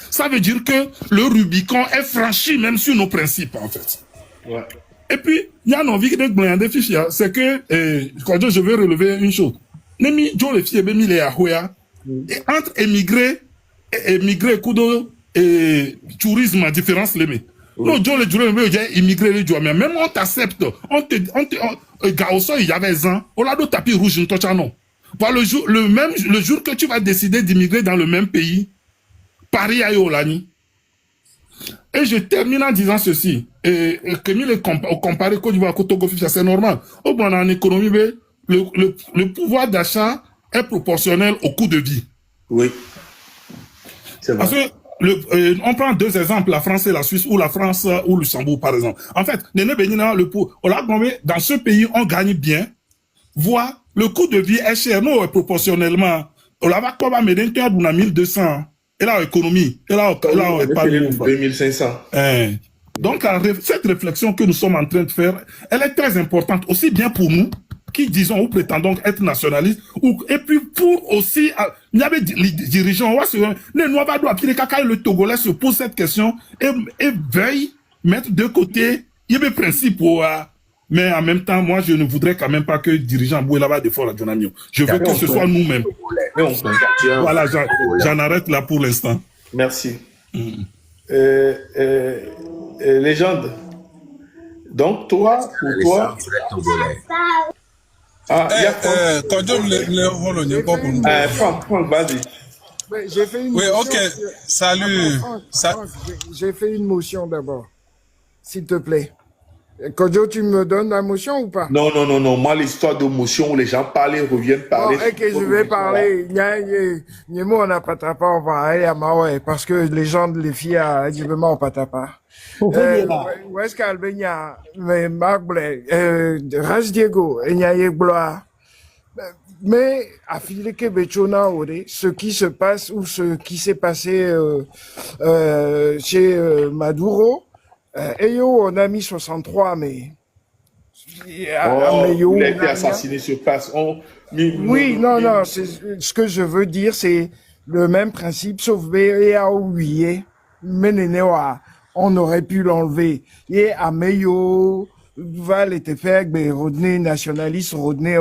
Ça veut dire que le Rubicon est franchi même sur nos principes, en fait. Ouais. Et puis, il y a une envie de fichier, c'est que, quand je veux relever une chose. Nemi, Joe le fille, ben, et entre émigrer, kudo, et tourisme, à différence, les non, Joe le jure, mais immigré, le joie, mais même on t'accepte, il y avait un, on l'a d'autres tapis rouge, une tocha, non. Voilà, le jour que tu vas décider d'immigrer dans le même pays, Paris à Yolani. Et je termine en disant ceci. Et que le comparer Côte d'Ivoire, Togo, c'est normal. Au bon, en économie, le pouvoir d'achat est proportionnel au coût de vie. Oui. C'est vrai. Parce que on prend deux exemples, la France et la Suisse, ou la France ou Luxembourg, par exemple. En fait, dans ce pays, on gagne bien, voire le coût de vie est cher, non, proportionnellement. On l'a pas comme à 1200. Et là, économie. Et là, pas 2500. Donc, cette réflexion que nous sommes en train de faire, elle est très importante, aussi bien pour nous, qui disons ou prétendons être nationalistes, et puis pour aussi, il y avait des dirigeants, le Togolais se pose cette question et veuille mettre de côté, il y a des principes, mais en même temps, moi, je ne voudrais quand même pas que les dirigeants bouillent là-bas des fois la Djonamio. Je veux que ce soit nous-mêmes. Voilà, j'en arrête là pour l'instant. Merci. Légende. Donc, toi, pour toi... Ah, il y a Franck, vas-y. J'ai fait une oui, motion. ok. Salut. Franck, j'ai fait une motion d'abord. S'il te plaît. Kodjo, tu me donnes la motion ou pas? Non. Moi, l'histoire de motion où les gens parlent et reviennent parler. Bon, je vais parler. Nyemo, on n'a pas tapé, on va aller à Maoué, parce que les gens, les filles, évidemment, on pas tapé. Où est-ce qu'Albania, mais Marc Blais, Ras Diego, et Nyaye Blois, mais à Fileke Bechona, ce qui se passe ou ce qui s'est passé chez Maduro, on a mis 63, mais... il a été assassiné sur place. Oui, non, ce que je veux dire, c'est le même principe, sauf on aurait pu l'enlever. Et à Meyo, Val était fait, mais Rodney, nationaliste, Rodney,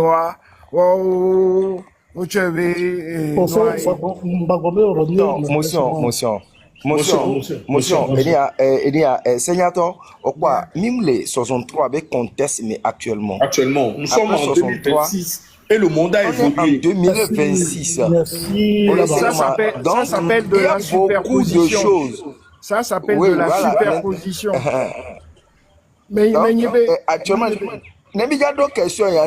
motion. Il y a sénateur, quoi, même les 63 avec conteste, mais actuellement. Nous sommes en 2026 et le monde a évolué. En 2026. Ça s'appelle de la superposition. Ça s'appelle de la superposition. Mais actuellement, il y a d'autres questions et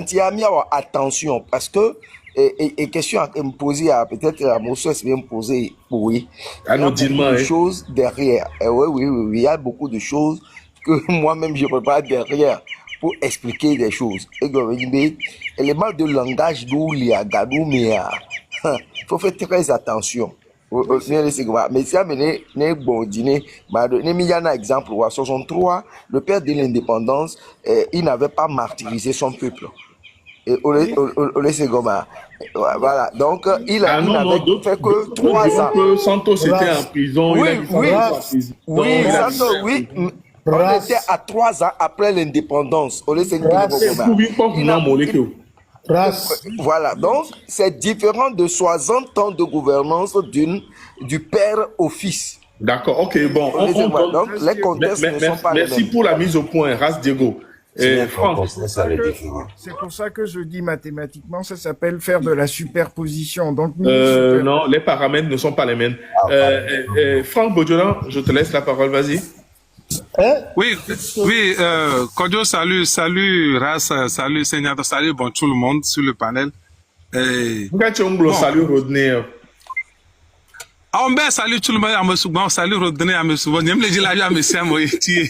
attention parce que et question à me poser, peut-être à mon soeur, c'est bien me poser, oui. Il y a beaucoup de choses derrière. Oui, il y a beaucoup de choses que moi-même je ne peux pas derrière pour expliquer des choses. Et les mal de langage d'où il y a gadou, mais il faut faire très attention. Mais si amené bon dîner, il y a un exemple. En 63, le père de l'indépendance, il n'avait pas martyrisé son peuple. Voilà, donc il n'avait fait que 3 ans. Santos était en prison. Oui, Santos, oui. On était à 3 ans après l'indépendance. Voilà, donc c'est différent de 60 ans de gouvernance du père au fils. D'accord, ok, bon. Donc les contextes ne sont pas les mêmes. Merci pour la mise au point, Ras Diego. C'est pour ça que je dis mathématiquement, ça s'appelle faire de la superposition. Donc, non, les paramètres ne sont pas les mêmes. Franck Bodjolan, je te laisse la parole, vas-y. Oui, Kodio, salut Ras, salut Seigneur, salut bon tout le monde sur le panel. Salut Rodney. On ben salut tout le monde à me souvent, salut Rodney à me souvent. N'aime les gens à me siamo ici.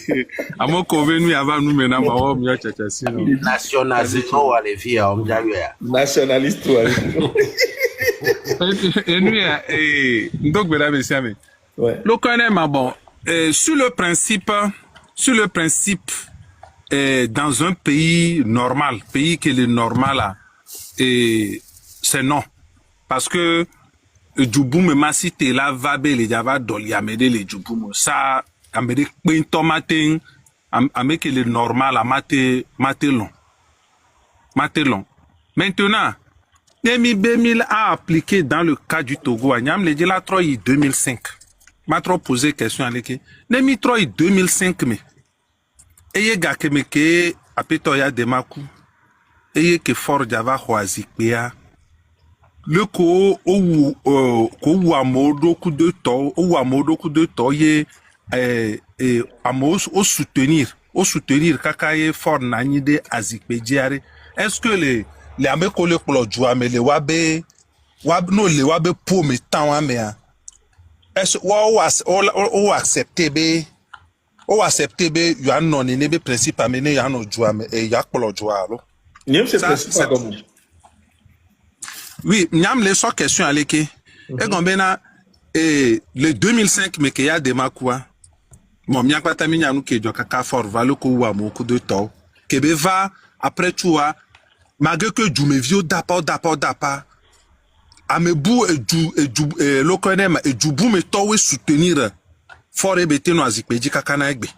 À mon convenu avant nous maintenant, on mieux tchatcher si. Nationaliste ou à les filles, on dirait. Nationaliste ou à les filles. Et nous, donc mesdames et messieurs, le connaît ma bon. Sur le principe, dans un pays normal, pays qui est normal là, c'est non, parce que Djouboum masité la vabe les java doli amede les Djouboum ça amede pein tomatin ameke le normal à matelon. Maintenant, Nemi Bemil a appliqué dans le cas du Togo à Niam le la Troy 2005. M'a trop posé question à l'équipe. Nemi Troy 2005 mais eye gakeme ke apetoya demaku eye ke fort java khoazi pea le ko ou amodo coup de temps ye amos au soutenir kakaye fort nani de azikpe diare. Est-ce que les amekole klo jua me le wabe po me tan me a est-ce ou accepter be you are non ne be principe amene ya no jua me e ya klo jua lo c'est principe comme oui, nyam les so question aleke. Et gombena le 2005 me ke ya de makwa. Mon miak patami nyanu ke jo kaka fort valo ko wa mo coup de temps. Ke be va après tu vois malgré que du me vio dapa amebu e lo konem e jubu me to we soutenir fort ebete no azikpeji kaka na egbe.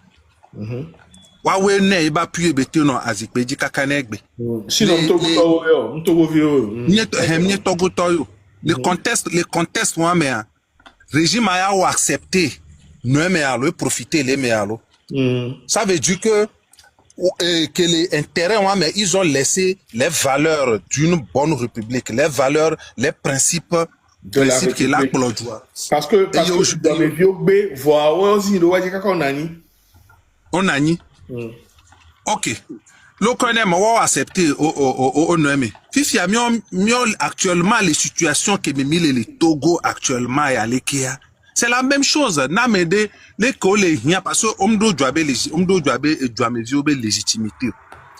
Wawe ne iba puye bete no azikpeji kaka na egbe. Sinon Togo vio. Nye Togo toyo. Le contexte moi mais régime a ou accepté non mais alors profiter les mais alors. Ça veut dire que les intérêts moi mais ils ont laissé les valeurs d'une bonne république, les valeurs, les principes de la qui là pour le droit. Parce que dans les vieux B voir aussi le waji kaka on a ni. OK. Le connaît m'a accepté au nommé. Fifi a mieux actuellement les situations que me mille les Togo actuellement et à l'Ekea. C'est la même chose. Na mede les collègues parce que omdo joabe légitimité.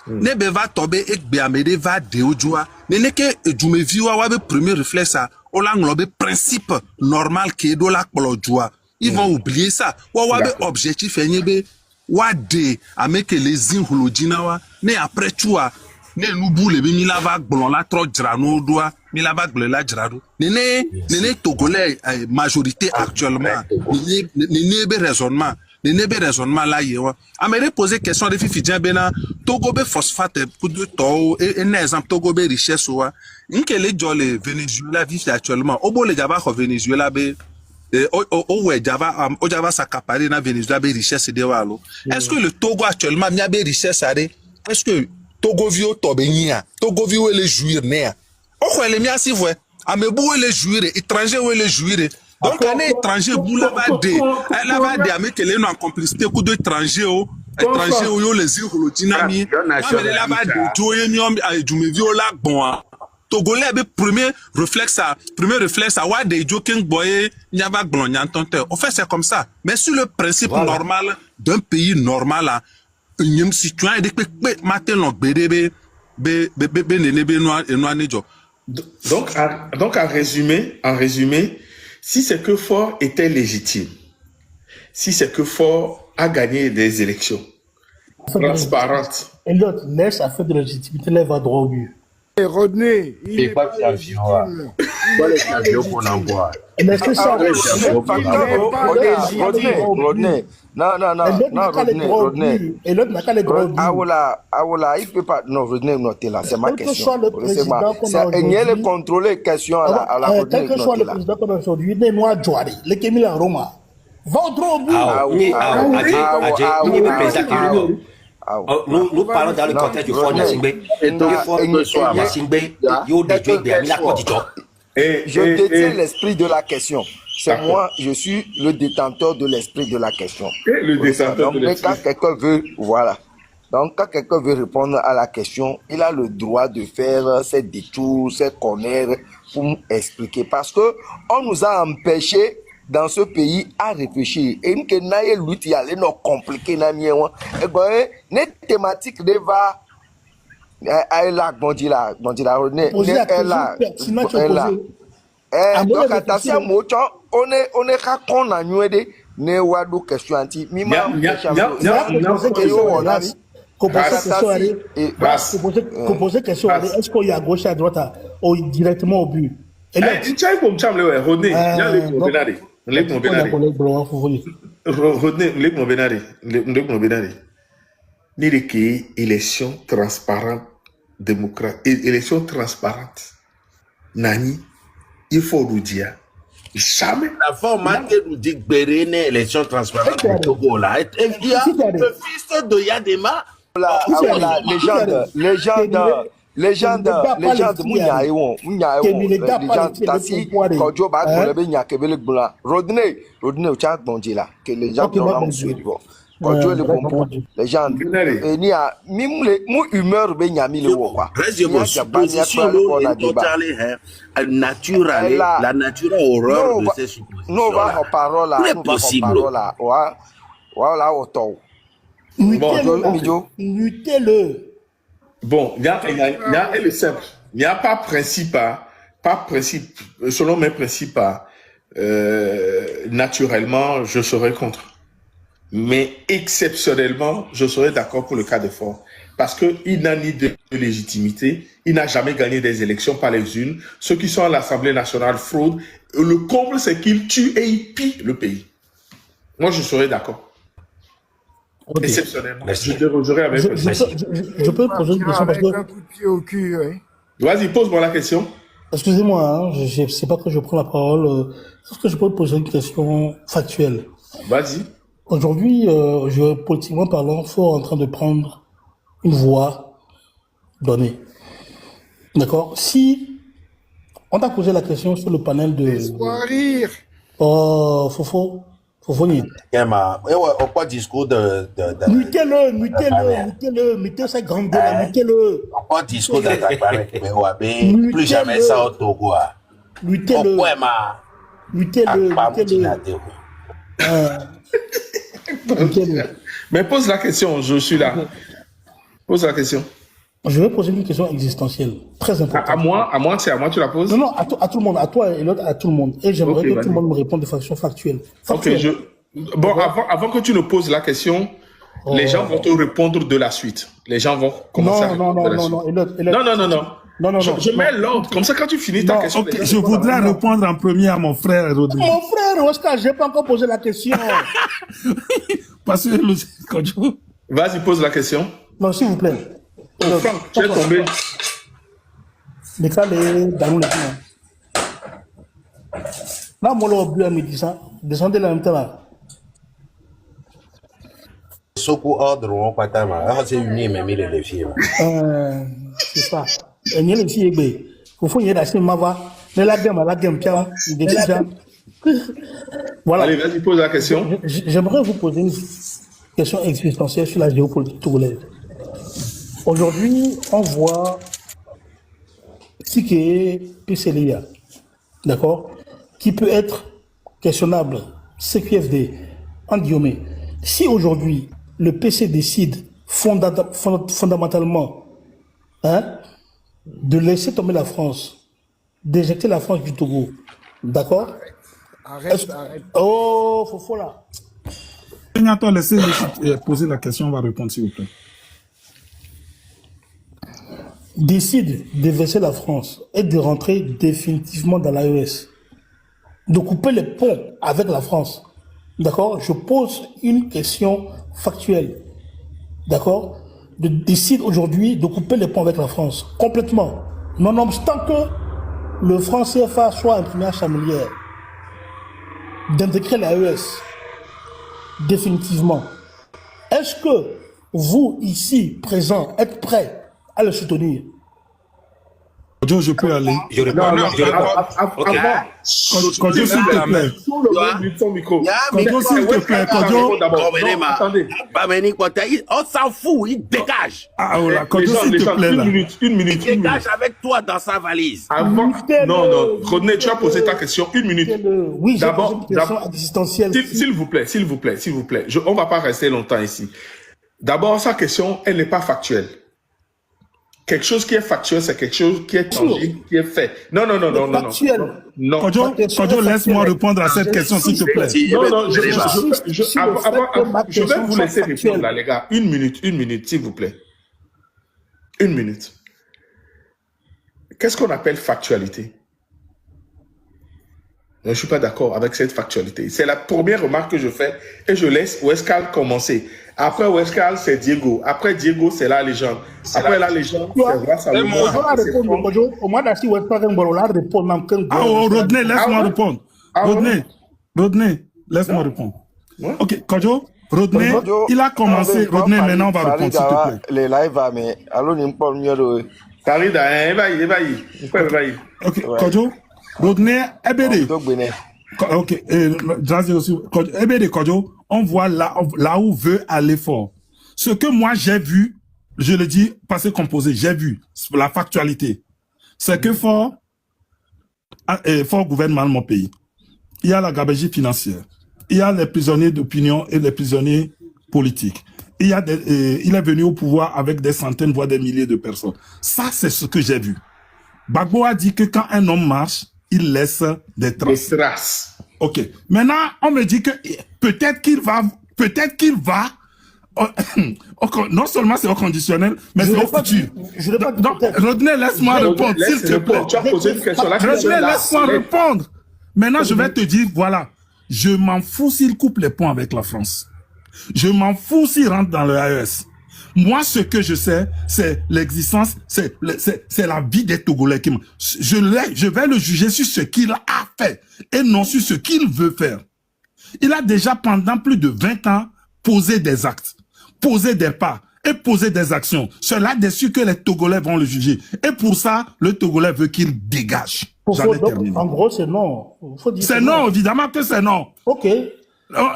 Ne be va tomber et be amede va de ojua. Ne que jume viwa wabe premier réflexe à olanglobe principe normal qui est do la kolojua. Ils vont oublier ça. Wabe objectif enyebe wade ameke les inholojinawa ne après toi ne nubu le mi lava glon la tro drano doa mi lava glon la drado ne togolais majorité actuellement ne be raisonnement là yewa amere poser question de fifi bena Togo be phosphate pour de to et un exemple Togo be richesse wa nkele jole Venezuela vit actuellement obo le java ko Venezuela be Java s'accaparer dans Venezuela be richesse de walo. Est-ce que le Togo actuellement mia be richesse are? Est-ce que Togo vio tobenia, Togo vio les jouir nea? Oko ele mia si voe, amebu ele jouir, étranger ou ele jouir. Donc un étranger bou la va de amekele no en complicité coup de étranger o yo les irolodinami. La va de joye mi du me vio la bon. Togolais, premier réflexe, ouais, des joking boy, nyaba glon, nyantonte. En fait, c'est comme ça. Mais sur le principe normal d'un pays normal, là, un citoyen, il dit, matin, l'on, donc, en résumé, si c'est que Faure était légitime, si c'est que Faure a gagné des élections transparentes. Et l'autre, laisse affaire de légitimité, là, va droit au but. Et Rodney, il est pas légitime. Mais est-ce que ça... Rodney, non, Rodney. Et l'autre n'a qu'à les droits au but. Aoula, il peut pas... Non, Rodney, notez là, c'est ma Quel que question. soit le président qu'on a aujourd'hui... Il y contrôler question à la Rodney. Quel que soit le président qu'on a aujourd'hui, les Noirs Djouari, les Kémil en Roma, va au droit au but. Nous parlons dans le contexte du Fort Nyasingbe. Je détiens l'esprit de la question. C'est moi, je suis le détenteur de l'esprit de la question. Le détenteur de l'esprit. Quand quelqu'un veut, voilà. Donc, quand quelqu'un veut répondre à la question, il a le droit de faire ses détours, ses conneries pour expliquer. Parce que on nous a empêchés dans ce pays à réfléchir. Et nous, nous avons lutte, aller nous compliquer, et bien, les thématiques de va, elle a bondi là, René, elle là. Donc, attention, on est qu'on a nous aider, ne wadu question anti, mima, poser question, est-ce qu'il y a gauche à droite ou directement au but? Et là, tu sais comme ça, Rodney, il y a les Benari. Rodney, élection transparente, démocrate, élection transparente. Nani, il faut nous dire. Jamais. La forme nous dit que Béréne, élection transparente au Togo, là. Il y a le fils de Yadema. Légende, Rodney, au chat bondi là, que les gens doivent suivre. Les gens, et ni a mon humeur ben yami le quoi. La nature a horreur de ces suppositions. Nous va en parole là, voilà auto. Mutez-le. Bon, il y a le simple. Il n'y a pas principe, selon mes principes, naturellement, je serai contre. Mais exceptionnellement, je serai d'accord pour le cas de Faure. Parce qu'il n'a ni de légitimité, il n'a jamais gagné des élections par les unes. Ceux qui sont à l'Assemblée nationale fraudent. Le comble, c'est qu'il tue et il pille le pays. Moi, je serai d'accord. Okay. Exceptionnellement. Je dérogerai avec je peux poser une question parce que... Un coup de pied au cul, oui. Vas-y, pose-moi la question. Excusez-moi, hein, je ne sais pas que je prends la parole. Est-ce que je peux poser une question factuelle? Vas-y. Aujourd'hui, politiquement parlant, Faure est en train de prendre une voie donnée. D'accord? Si on t'a posé la question sur le panel de... Laisse-moi rire. Fofo ni. Au pas discours de... Mutez-le, mutez sa grande gueule, mutez-le. Au pas discours d'attaque, mais plus jamais ça au Togo. Mutez-le. Mais pose la question, je suis là. Pose la question. Je vais poser une question existentielle, très importante. À moi, c'est à moi tu la poses? Non, à tout le monde, à toi et l'autre, à tout le monde. Et j'aimerais que tout le monde me réponde de façon factuelle. Ok, bon, avant que tu ne poses la question, les gens vont te répondre de la suite. Les gens vont commencer à répondre de la suite. Non. Je mets l'ordre. Comme ça, quand tu finis ta question... Okay, je voudrais répondre en premier à mon frère, Rodrigue. Mon frère, Oscar, je n'ai pas encore posé la question. Parce que Vas-y, pose la question. Non, s'il vous plaît. Oh, Franck, tu es tombé. Décalé dans le temps. Là, moi, le but à midi, ça. Descendez là en même temps là. Soko ordre, on pas ta main. C'est uni, mais il est les filles. C'est ça. Et les filles, il faut y aller à Mava. La gamme, Pierre, voilà. Allez, vas-y, pose la question. J'aimerais vous poser une question existentielle sur la géopolitique togolaise. Aujourd'hui, on voit ce qui est PCLIA, d'accord, qui peut être questionnable, CQFD, en guillemets. Si aujourd'hui, le PC décide fondamentalement de laisser tomber la France, d'éjecter la France du Togo, d'accord? Arrête. Oh, faut là. Sénateur, laissez poser la question, on va répondre s'il vous plaît. Décide de verser la France et de rentrer définitivement dans l'AES, de couper les ponts avec la France. D'accord? Je pose une question factuelle. D'accord? Décide aujourd'hui de couper les ponts avec la France, complètement. Nonobstant que le franc CFA soit imprimé à Chamelière, d'intégrer l'AES, définitivement. Est-ce que vous, ici, présents, êtes prêts à le soutenir? Je peux aller. Je réponds. Kodjo, s'il te plaît. Kodjo, s'il te plaît. Kodjo. On s'en fout, il dégage. Ah, voilà. Kodjo, s'il te plaît, là. Une minute. Il dégage avec toi dans sa valise. Avant, non, Rodney, tu as posé ta question. Une minute. Oui, j'ai posé une question existentielle. S'il vous plaît. On va pas rester longtemps ici. D'abord, sa question, elle n'est pas factuelle. Quelque chose qui est factuel, c'est quelque chose qui est tangible, qui est fait. Non. Kodjo, laisse-moi répondre à cette question, s'il te plaît. Non, je vais vous laisser répondre là, les gars. Une minute, s'il vous plaît. Une minute. Qu'est-ce qu'on appelle factualité? Je ne suis pas d'accord avec cette factualité. C'est la première remarque que je fais et je laisse Westcal commencer. Après Westcal, c'est Diego. Après Diego, c'est la légende. Après la légende, c'est Roi Salomon. Rodney, laisse-moi répondre. Rodney, laisse-moi répondre. Ok, Kodjo, Rodney, il a commencé. Rodney, maintenant, on va répondre, s'il te plaît. Les lives, mais allô, n'importe mieux. Ok, Kodjo, Rodney, Ebede. Ok, Ebede Kodjo, on voit là où veut aller fort. Ce que moi j'ai vu, je le dis passé composé, j'ai vu la factualité. C'est que fort gouverne mal mon pays. Il y a la gabegie financière. Il y a les prisonniers d'opinion et les prisonniers politiques. Il est venu au pouvoir avec des centaines, voire des milliers de personnes. Ça, c'est ce que j'ai vu. Gbagbo a dit que quand un homme marche, il laisse des traces. Ok. Maintenant, on me dit que peut-être qu'il va, non seulement c'est au conditionnel, mais c'est au futur. Donc, Rodney, laisse-moi répondre, s'il te plaît. Tu as posé une question. Rodney, laisse-moi répondre. Maintenant, je vais te dire, voilà, je m'en fous s'il coupe les ponts avec la France. Je m'en fous s'il rentre dans le AES. Moi, ce que je sais, c'est l'existence, c'est la vie des Togolais. Je vais le juger sur ce qu'il a fait et non sur ce qu'il veut faire. Il a déjà, pendant plus de 20 ans, posé des actes, posé des pas et posé des actions. C'est là-dessus que les Togolais vont le juger. Et pour ça, le Togolais veut qu'il dégage. En gros, c'est non. C'est non, évidemment que c'est non. Ok.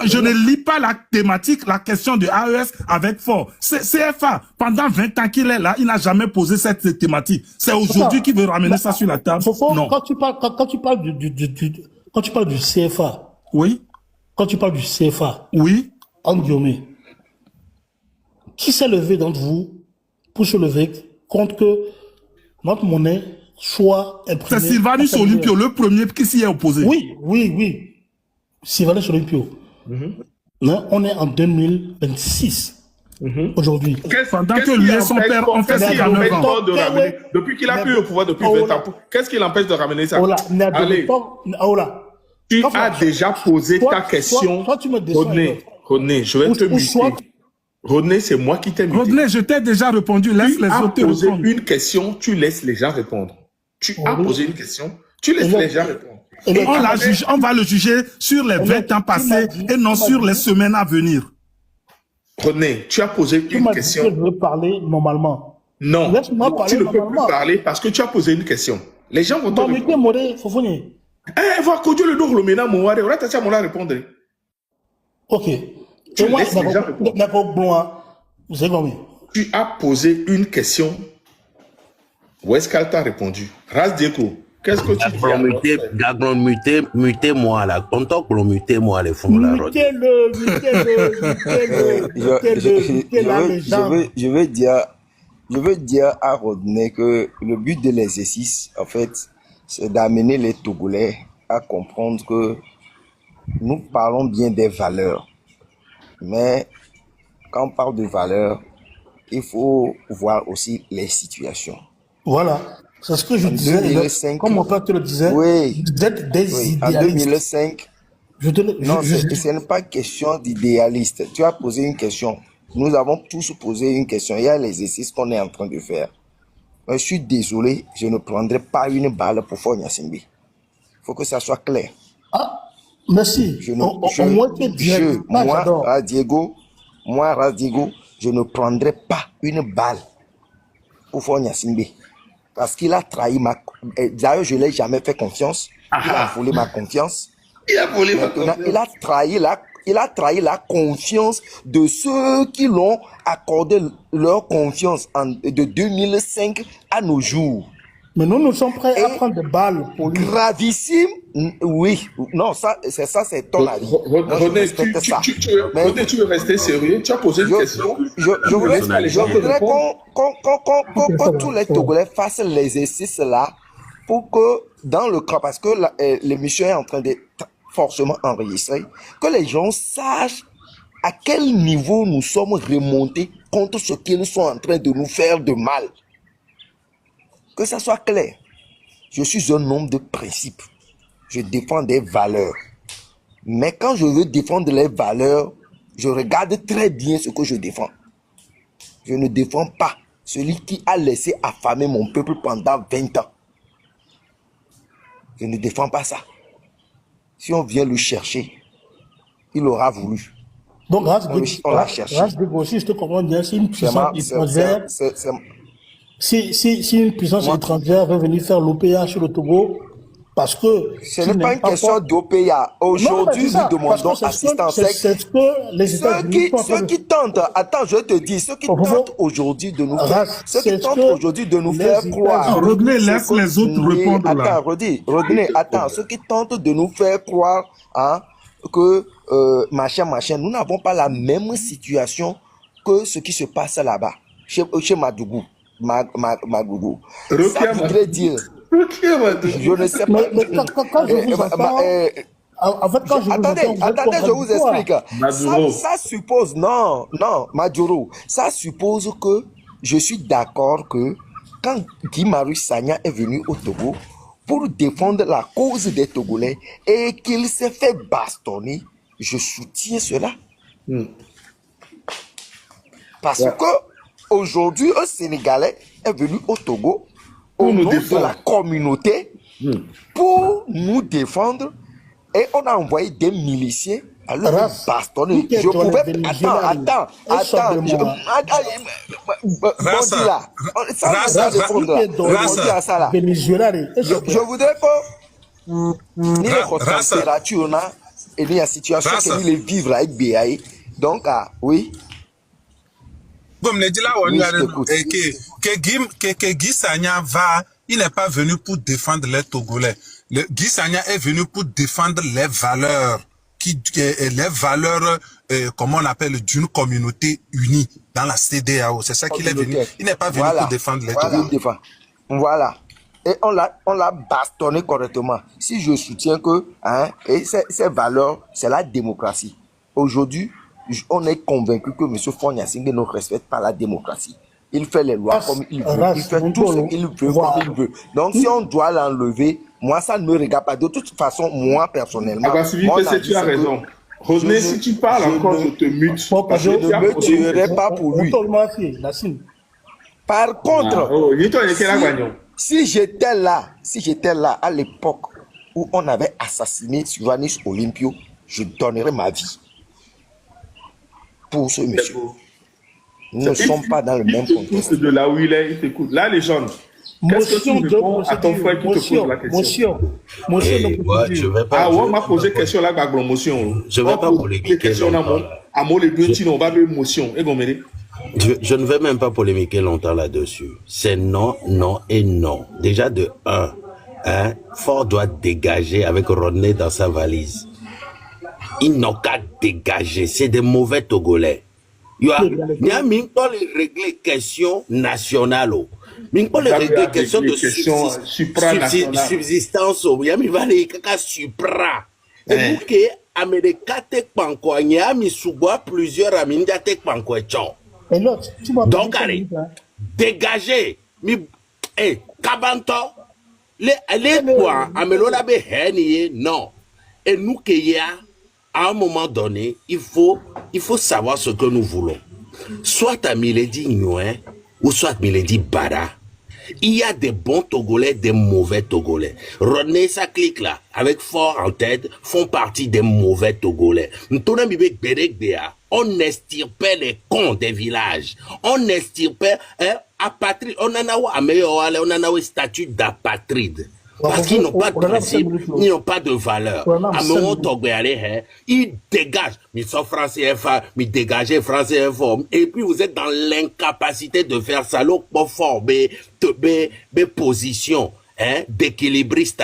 Je ne lis pas la thématique, la question de AES avec fort. CFA, pendant 20 ans qu'il est là, il n'a jamais posé cette thématique. C'est aujourd'hui qu'il veut ramener ça sur la table. Non. Quand tu parles du CFA. Oui. Quand tu parles du CFA. Oui. En guillemets. Qui s'est levé d'entre vous pour se lever contre que notre monnaie soit imprimée? C'est Sylvanus Olympio, le premier qui s'y est opposé. Oui. Sylvanus Olympio. Non, on est en 2026. Aujourd'hui. Pendant que lui et son père ont fait ça il y a 9 ans. Depuis qu'il a pu au pouvoir depuis 20 ans, qu'est-ce qui l'empêche de ramener ça? Allez. Tu as déjà posé ta question. Rodney, je vais te muter. Rodney, c'est moi qui t'ai muté. Rodney, je t'ai déjà répondu. Laisse les autres répondre. Tu as posé une question, tu laisses les gens répondre. Tu as posé une question, tu laisses les gens répondre. On va le juger sur les 20 ans passés et non sur les semaines à venir. Rodney, tu as posé une question. Je veux parler normalement. Non, tu ne peux plus parler parce que tu as posé une question. Les gens vont te répondre. Voir que Dieu le dos le mena mon ware, on a tâché à mon répondre. Ok. Tu laisses les gens répondre. D'accord, bon, vous savez combien? Tu as posé une question. Où est-ce qu'elle t'a répondu? Ras Diego, qu'est-ce que tu dis à Gaglon, mutez-moi là. On t'a mutez-moi les fonds là. Mutez-le. Je veux dire à Rodney que le but de l'exercice, en fait, c'est d'amener les Togolais à comprendre que nous parlons bien des valeurs. Mais quand on parle de valeurs, il faut voir aussi les situations. Voilà, c'est ce que je disais. 2005, comme mon père te le disait, oui, vous êtes des oui, en idéalistes. 2005, non, ce n'est pas question d'idéaliste. Tu as posé une question. Nous avons tous posé une question. Il y a l'exercice qu'on est en train de faire. Je suis désolé, je ne prendrai pas une balle pour Fogna Simbi. Il faut que ça soit clair. Ah, merci. Moi, Radiego, je ne prendrai pas une balle pour Fogna Simbi. Parce qu'il a trahi ma... D'ailleurs, je ne l'ai jamais fait confiance. Il a volé ma confiance. Il a trahi la confiance de ceux qui l'ont accordé leur confiance de 2005 à nos jours. Mais nous sommes prêts à prendre des balles pour lui. Gravissime, oui. Non, c'est ton avis. Rodney, tu veux rester sérieux? Tu as posé une question. Je voudrais qu'on tous les Togolais fassent l'exercice là pour que dans le cas, parce que l'émission est en train d'être forcément enregistrée, que les gens sachent à quel niveau nous sommes remontés contre ce qu'ils sont en train de nous faire de mal. Que ça soit clair. Je suis un homme de principe. Je défends des valeurs. Mais quand je veux défendre les valeurs, je regarde très bien ce que je défends. Je ne défends pas celui qui a laissé affamer mon peuple pendant 20 ans. Je ne défends pas ça. Si on vient le chercher, il aura voulu. Donc, on l'a cherché. Si je te comprends bien, c'est une puissance étrangère. Si une puissance étrangère veut venir faire l'OPA sur le Togo, parce que... Ce n'est pas une question d'OPA. Aujourd'hui, nous demandons assistance. Ceux qui tentent, attends, je te dis, ceux qui tentent aujourd'hui de nous faire, croire... Rodney, laisse les autres répondre là. Rodney, attends, ceux qui tentent de nous faire croire que machin, nous n'avons pas la même situation que ce qui se passe là-bas, chez Madougou. Magougou. Ça voudrait dire... Je ne sais pas. Attendez, je vous explique. Ça suppose... Non, Madjuro. Ça suppose que je suis d'accord que quand Guy Marius Sagna est venu au Togo pour défendre la cause des Togolais et qu'il s'est fait bastonner, je soutiens cela. Parce que aujourd'hui, un Sénégalais est venu au Togo au nom de la communauté pour nous défendre et on a envoyé des miliciens à le bastonner. Je pouvais... Attends. Je voudrais pas ni les températures et ni la situation que les vivre avec BAE. Donc, oui. Comme le dit là, que Guy Sagna va, il n'est pas venu pour défendre les Togolais. Guy Sagna est venu pour défendre les valeurs, comment on appelle, d'une communauté unie dans la CEDEAO. C'est ça qu'il est venu. Il n'est pas venu pour défendre les Togolais. Voilà. Et on l'a bastonné correctement. Si je soutiens que ces valeurs, c'est la démocratie. Aujourd'hui, on est convaincu que M. Fogna Singbe ne respecte pas la démocratie. Il fait les lois comme il veut. Il fait tout ce qu'il veut comme il veut. Donc, si on doit l'enlever, moi, ça ne me regarde pas. De toute façon, moi, personnellement... tu as raison. Rodney, si tu parles encore, je te mute. Je ne me tuerai pas pour lui. Par contre, si j'étais là à l'époque où on avait assassiné Sylvanus Olympio, je donnerais ma vie pour ce monsieur. Nous ne sommes pas dans le même contexte. De là où il est, il t'écoute. Là, les jeunes, qu'est-ce que tu réponds à ton frère qui te pose la question? Je vais pas... on m'a posé question là, motion. Je vais pas polémiquer. À moi, les deux, on va faire motion. Je ne vais même pas polémiquer longtemps là-dessus. C'est non, non et non. Déjà de 1, hein, Ford doit dégager avec Rodney dans sa valise. Ils n'ont qu'à dégager. C'est des mauvais Togolais. Il y a les régler question nationale. Il y a régler question de subsistance. Il y a les supra. Et vous que Américain te panko, il y a mis sous bois plusieurs amis te panko chon. Donc allez, dégagez. Eh, Kabanto, les quoi, Amelola be henie, non. Et nous qu'il y a, à un moment donné, il faut savoir ce que nous voulons. Soit à Milady Nguyen, ou soit Milady Bara. Il y a des bons Togolais, des mauvais Togolais. Rodney, ça clique là, avec Fort en tête, font partie des mauvais Togolais. On n'extirpait les cons des villages. On n'extirpait, apatride. On en a un statut d'apatride. Parce qu'ils n'ont pas de principe, ils n'ont pas de valeur. À un moment, ils dégagent. Ils sont français, ils dégagent français, et puis vous êtes dans l'incapacité de faire ça. L'autre fort, des positions d'équilibriste.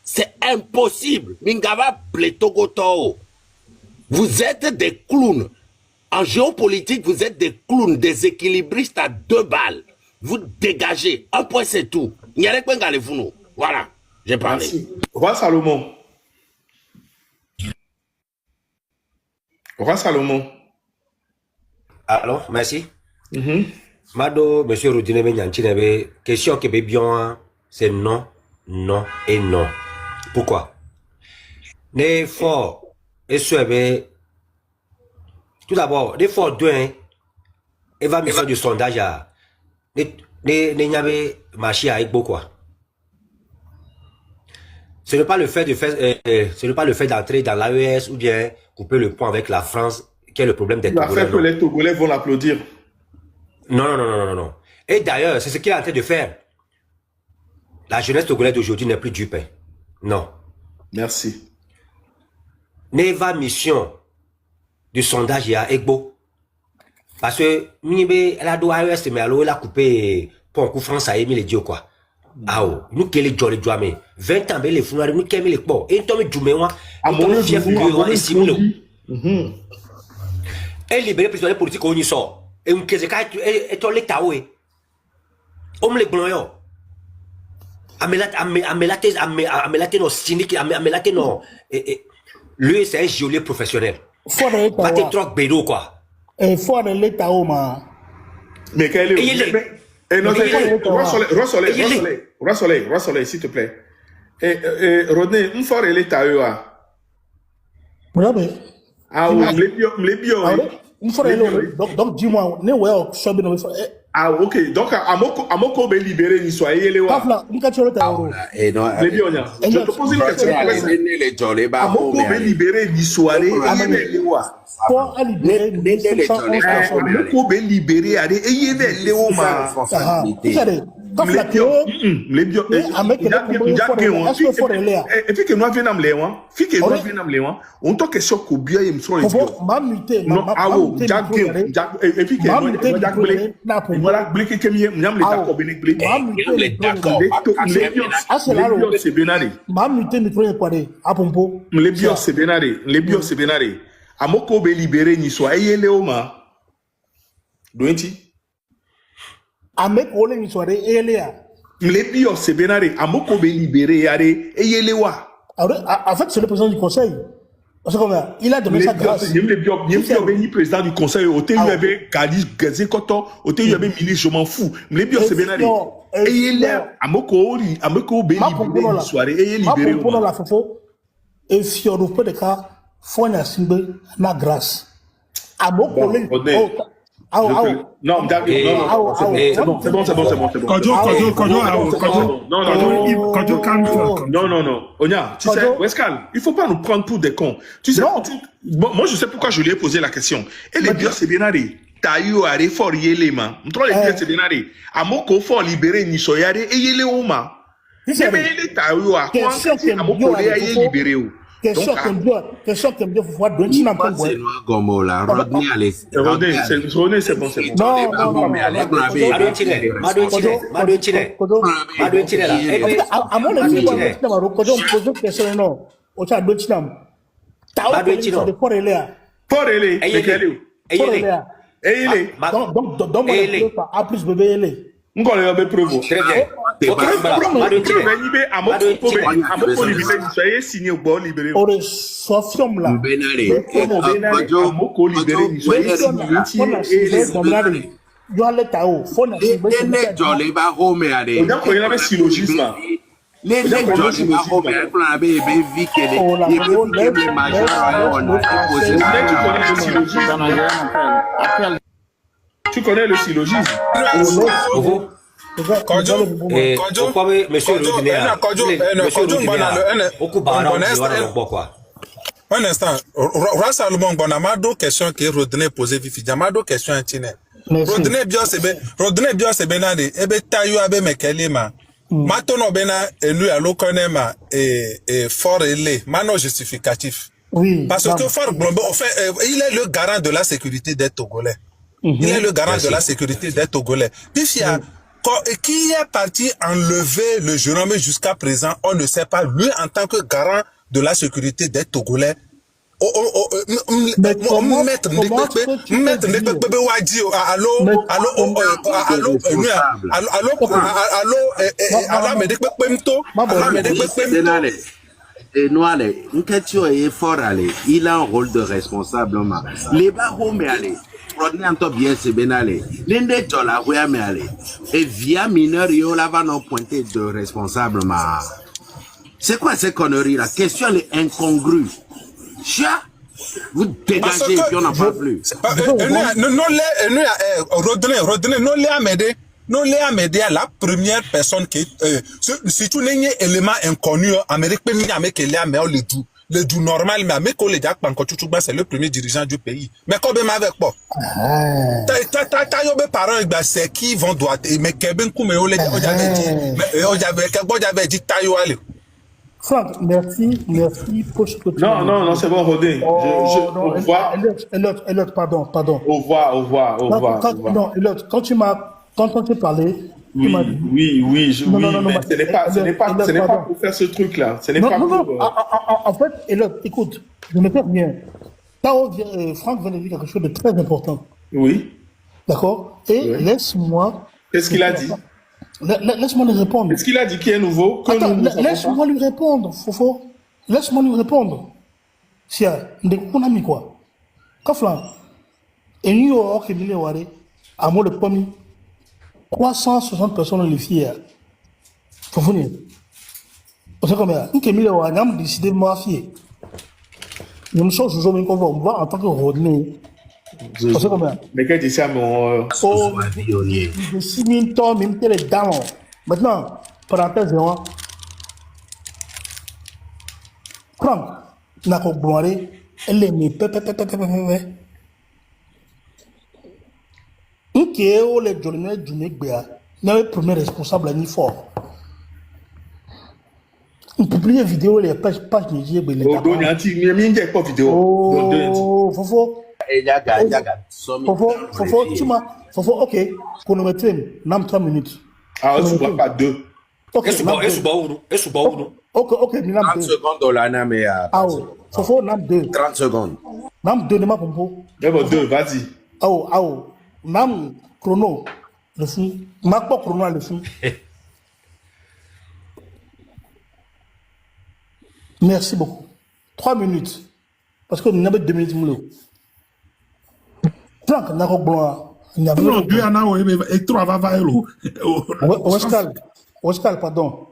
C'est impossible. Vous êtes des clowns. En géopolitique, vous êtes des clowns, des équilibristes à 2 balles. Vous dégagez. Un point, c'est tout. Il n'y a rien que vous. Voilà, j'ai parlé. Merci. Roi Salomon. Roi Salomon. Alors, merci. Mado, monsieur Roudine Benyantinebe, question que bien, c'est non, non et non. Pourquoi? Les forts, et ce, tout d'abord, les forts 2, et va mission du sondage à. Les marché avec beaucoup. Ce n'est pas le fait de faire, ce n'est pas le fait d'entrer dans l'AES ou bien couper le pont avec la France qui est le problème des Togolais. Que les Togolais vont l'applaudir. Non. Et d'ailleurs, c'est ce qu'il est en train de faire. La jeunesse togolaise d'aujourd'hui n'est plus dupe. Non. Merci. Neva mission du sondage il y a Egbo. Parce que elle a doit AES mais elle a coupé pont coup France a émis les dieux quoi. Ah oh, nous qui les jolly mais 20 ans les founoirs nous qui aiment les ports et toi mais jumewa à mon fief et similo et libérer prisonniers politiques on y sort et on qu'est-ce et toi l'état ouais on les blancs amelate nos cyniques amelate nos lui c'est un geôlier professionnel pas tes trocs bédo quoi et faut aller l'état au ma mais quel est Roi Soleil, s'il te plaît. Rodney, une fois il est à eux. Ah oui, les bio. Une fois donc dis-moi, ne ouais, ah ok, donc à Moko be libéré ni soit yele wa. Et non, les bio je te pose une question. À Moko be libéré ni soit yele wa. Pour libérer Moko be libéré allez yele le wa ma. Les bio et puis que nous venons lewa, fi que nous venons lewa, on to question ko bio e mso les bio. Non, awo, et puis que voilà, bliquer que miam les d'accord bénéglé. Les d'accord. C'est bénaré. Mamute ne trouve pas à pompo. Les bio c'est bénaré, les bio c'est bénaré. Amoko be libéré ni soit yele o ma. Doenti. Amek ole ni soit eléa. Les bio c'est bénaré. Amoko be libéré yare yele wa. En fait, c'est le président du conseil. Parce que il a donné sa grâce. Il y avait président du conseil, au il y avait Galis Gazekoto, au il y avait ministre, je m'en fous. Les bio c'est bénaré. Et il est à Moko be libéré soirée et libéré. Pour la fofo et si on peut de cas faut na simbe na grâce. À Moko non, c'est bon. Non. Onya, tu sais, Wescal, il faut pas nous prendre pour des cons. Tu sais, moi je sais pourquoi je lui ai posé la question. Et les bio c'est bénaré. Tayo are fort yele ma. M'tro les bio c'est bénaré. Amoko fort libéré ni soyare et yele oma. Mais les tayo a quoi? Amoko le a libéré ou. Question que me faut voir donner un peu. C'est noir comme là. Rodney, allez. Rodney, c'est bon, c'est bon. Non. À mon avis, pose une question, non. Au chat de Chinam. T'as de Porele, lequel est donc, A plus bébé, elle est. Ngole yobe preuve. Très bien. Soyez signé au bord libéré. On est sofium là. You are let out. Phone Les jolly ba home allez. Donc il y avait syllogisme. Les jolly ba home on a bé vie que les majeurs on a posé. Tu connais le syllogisme? Un instant, Roi Salomon Bonamado question qui Rodney posé Vifi Jamado question intine. Rodney bio se benade ebe tayo abe mekelema. Matono bena elu alo konema et fort élé, mano justificatif. Oui. Parce que Fort Blombo, en fait, il est le garant de la sécurité des Togolais. Il est le garant de la sécurité des Togolais. Puis il y a qui est parti enlever le jeune homme jusqu'à présent, on ne sait pas. Lui, en tant que garant de la sécurité des Togolais, il a un rôle de responsable. Les barreaux, mais allez. Rodney Anto bien c'est benale. L'inde dola roya me aller. Et via mineur yo là va nous pointer de responsable ma. C'est quoi ces conneries là? Question est incongrue. Chia, vous dégagez et puis on n'en parle plus. Rodney, non les amédé. Non les amédé à la première personne qui si tu n'es pas élément inconnu Amérique peut n'y amener qu'elle a mais on le dit. Le du normal, mais avec les Jack Pankotouba, c'est le premier dirigeant du pays. Mais quand même avec quoi? T'as eu mes parents, c'est qui vont droit. Mais Kevin Koumé, on avait dit Tayo allez. Franck, merci pour ce que tu as dit. Non, c'est bon, Rodé. Au revoir. Elliot, pardon. Au revoir. Non, Elliot, quand tu parlais, oui, mais ce n'est pas pour faire ce truc-là. Ce n'est pas pour... En fait, Elliot, écoute, je me perds bien. Franck vient de dire quelque chose de très important. Oui. D'accord? Et laisse-moi... Qu'est-ce qu'il a dit? Laisse-moi lui répondre. Est-ce qu'il a dit qui est nouveau? Laisse-moi lui répondre, Fofo. Laisse-moi lui répondre. Si, on a mis quoi? Kaflan. Et New York, il est allé à moi le premier. 360 personnes les filles. Faut venir. On sait combien? Une qui a décidé de m'affier. Nous sommes toujours on va en tant que Rodney. On sait combien? Mais qu'est-ce que ça, mon. De 6 000 tonnes, même les dames. Maintenant, parenthèse, Franck, n'a qu'au gloiré, elle est mis qui est où les journaux du Négbéa, n'est le premier responsable à Nifor. On publie une vidéo, les pages médias, les gars. Pas vidéo. Oh, Fofo. Fofo, tu m'as. Fofo, ok. Chronomètre, nam 3 minutes. Ah, je ne vois pas 2. Ok, ok, nam 30 secondes, là, mais. Ah, Fofo, nam 2. 30 secondes. Nam 2, nema pompo. D'abord 2, vas-y. Ah, nam chrono, le fou. Ma pas chrono, le fou. Merci beaucoup. 3 minutes. Parce que nous avons 2 minutes. Franck, nous avons non, 2 ans, et 3 va Oscar, pardon.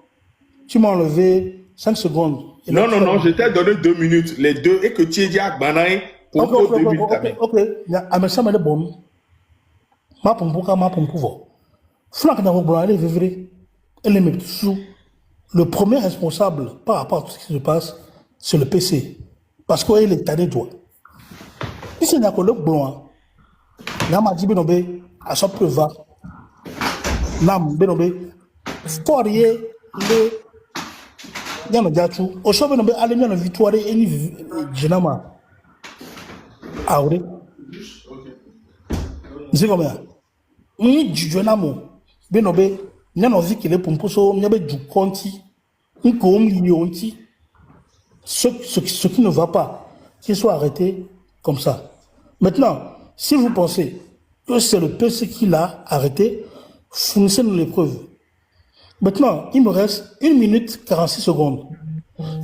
Tu m'as enlevé 5 secondes. Non, je t'ai donné 2 minutes. Les deux, et que tu es dit à Banaï pour 2 minutes. Ok. Mais ça m'a dit bon. Ma pour Franck Naroblan, elle est vrai. Elle est même sous. Le premier responsable par rapport à tout ce qui se passe, c'est le PC. Parce qu'il est tanné de toi. Si c'est un collègue blanc, là, m'a dit, Benobé, à sa preuve, là, Benobé, Fourier, yana jatu o shobe no be ale mi na victoire eni jinama aure c'est comme ça ni jinamo be no be nyano vikile pomposo nyabe du konti nko millionti ce qui ne va pas qu'il soit arrêté comme ça. Maintenant, si vous pensez que c'est le PC qui l'a arrêté, fournissez-nous les preuves. Maintenant, il me reste 1 minute 46 secondes.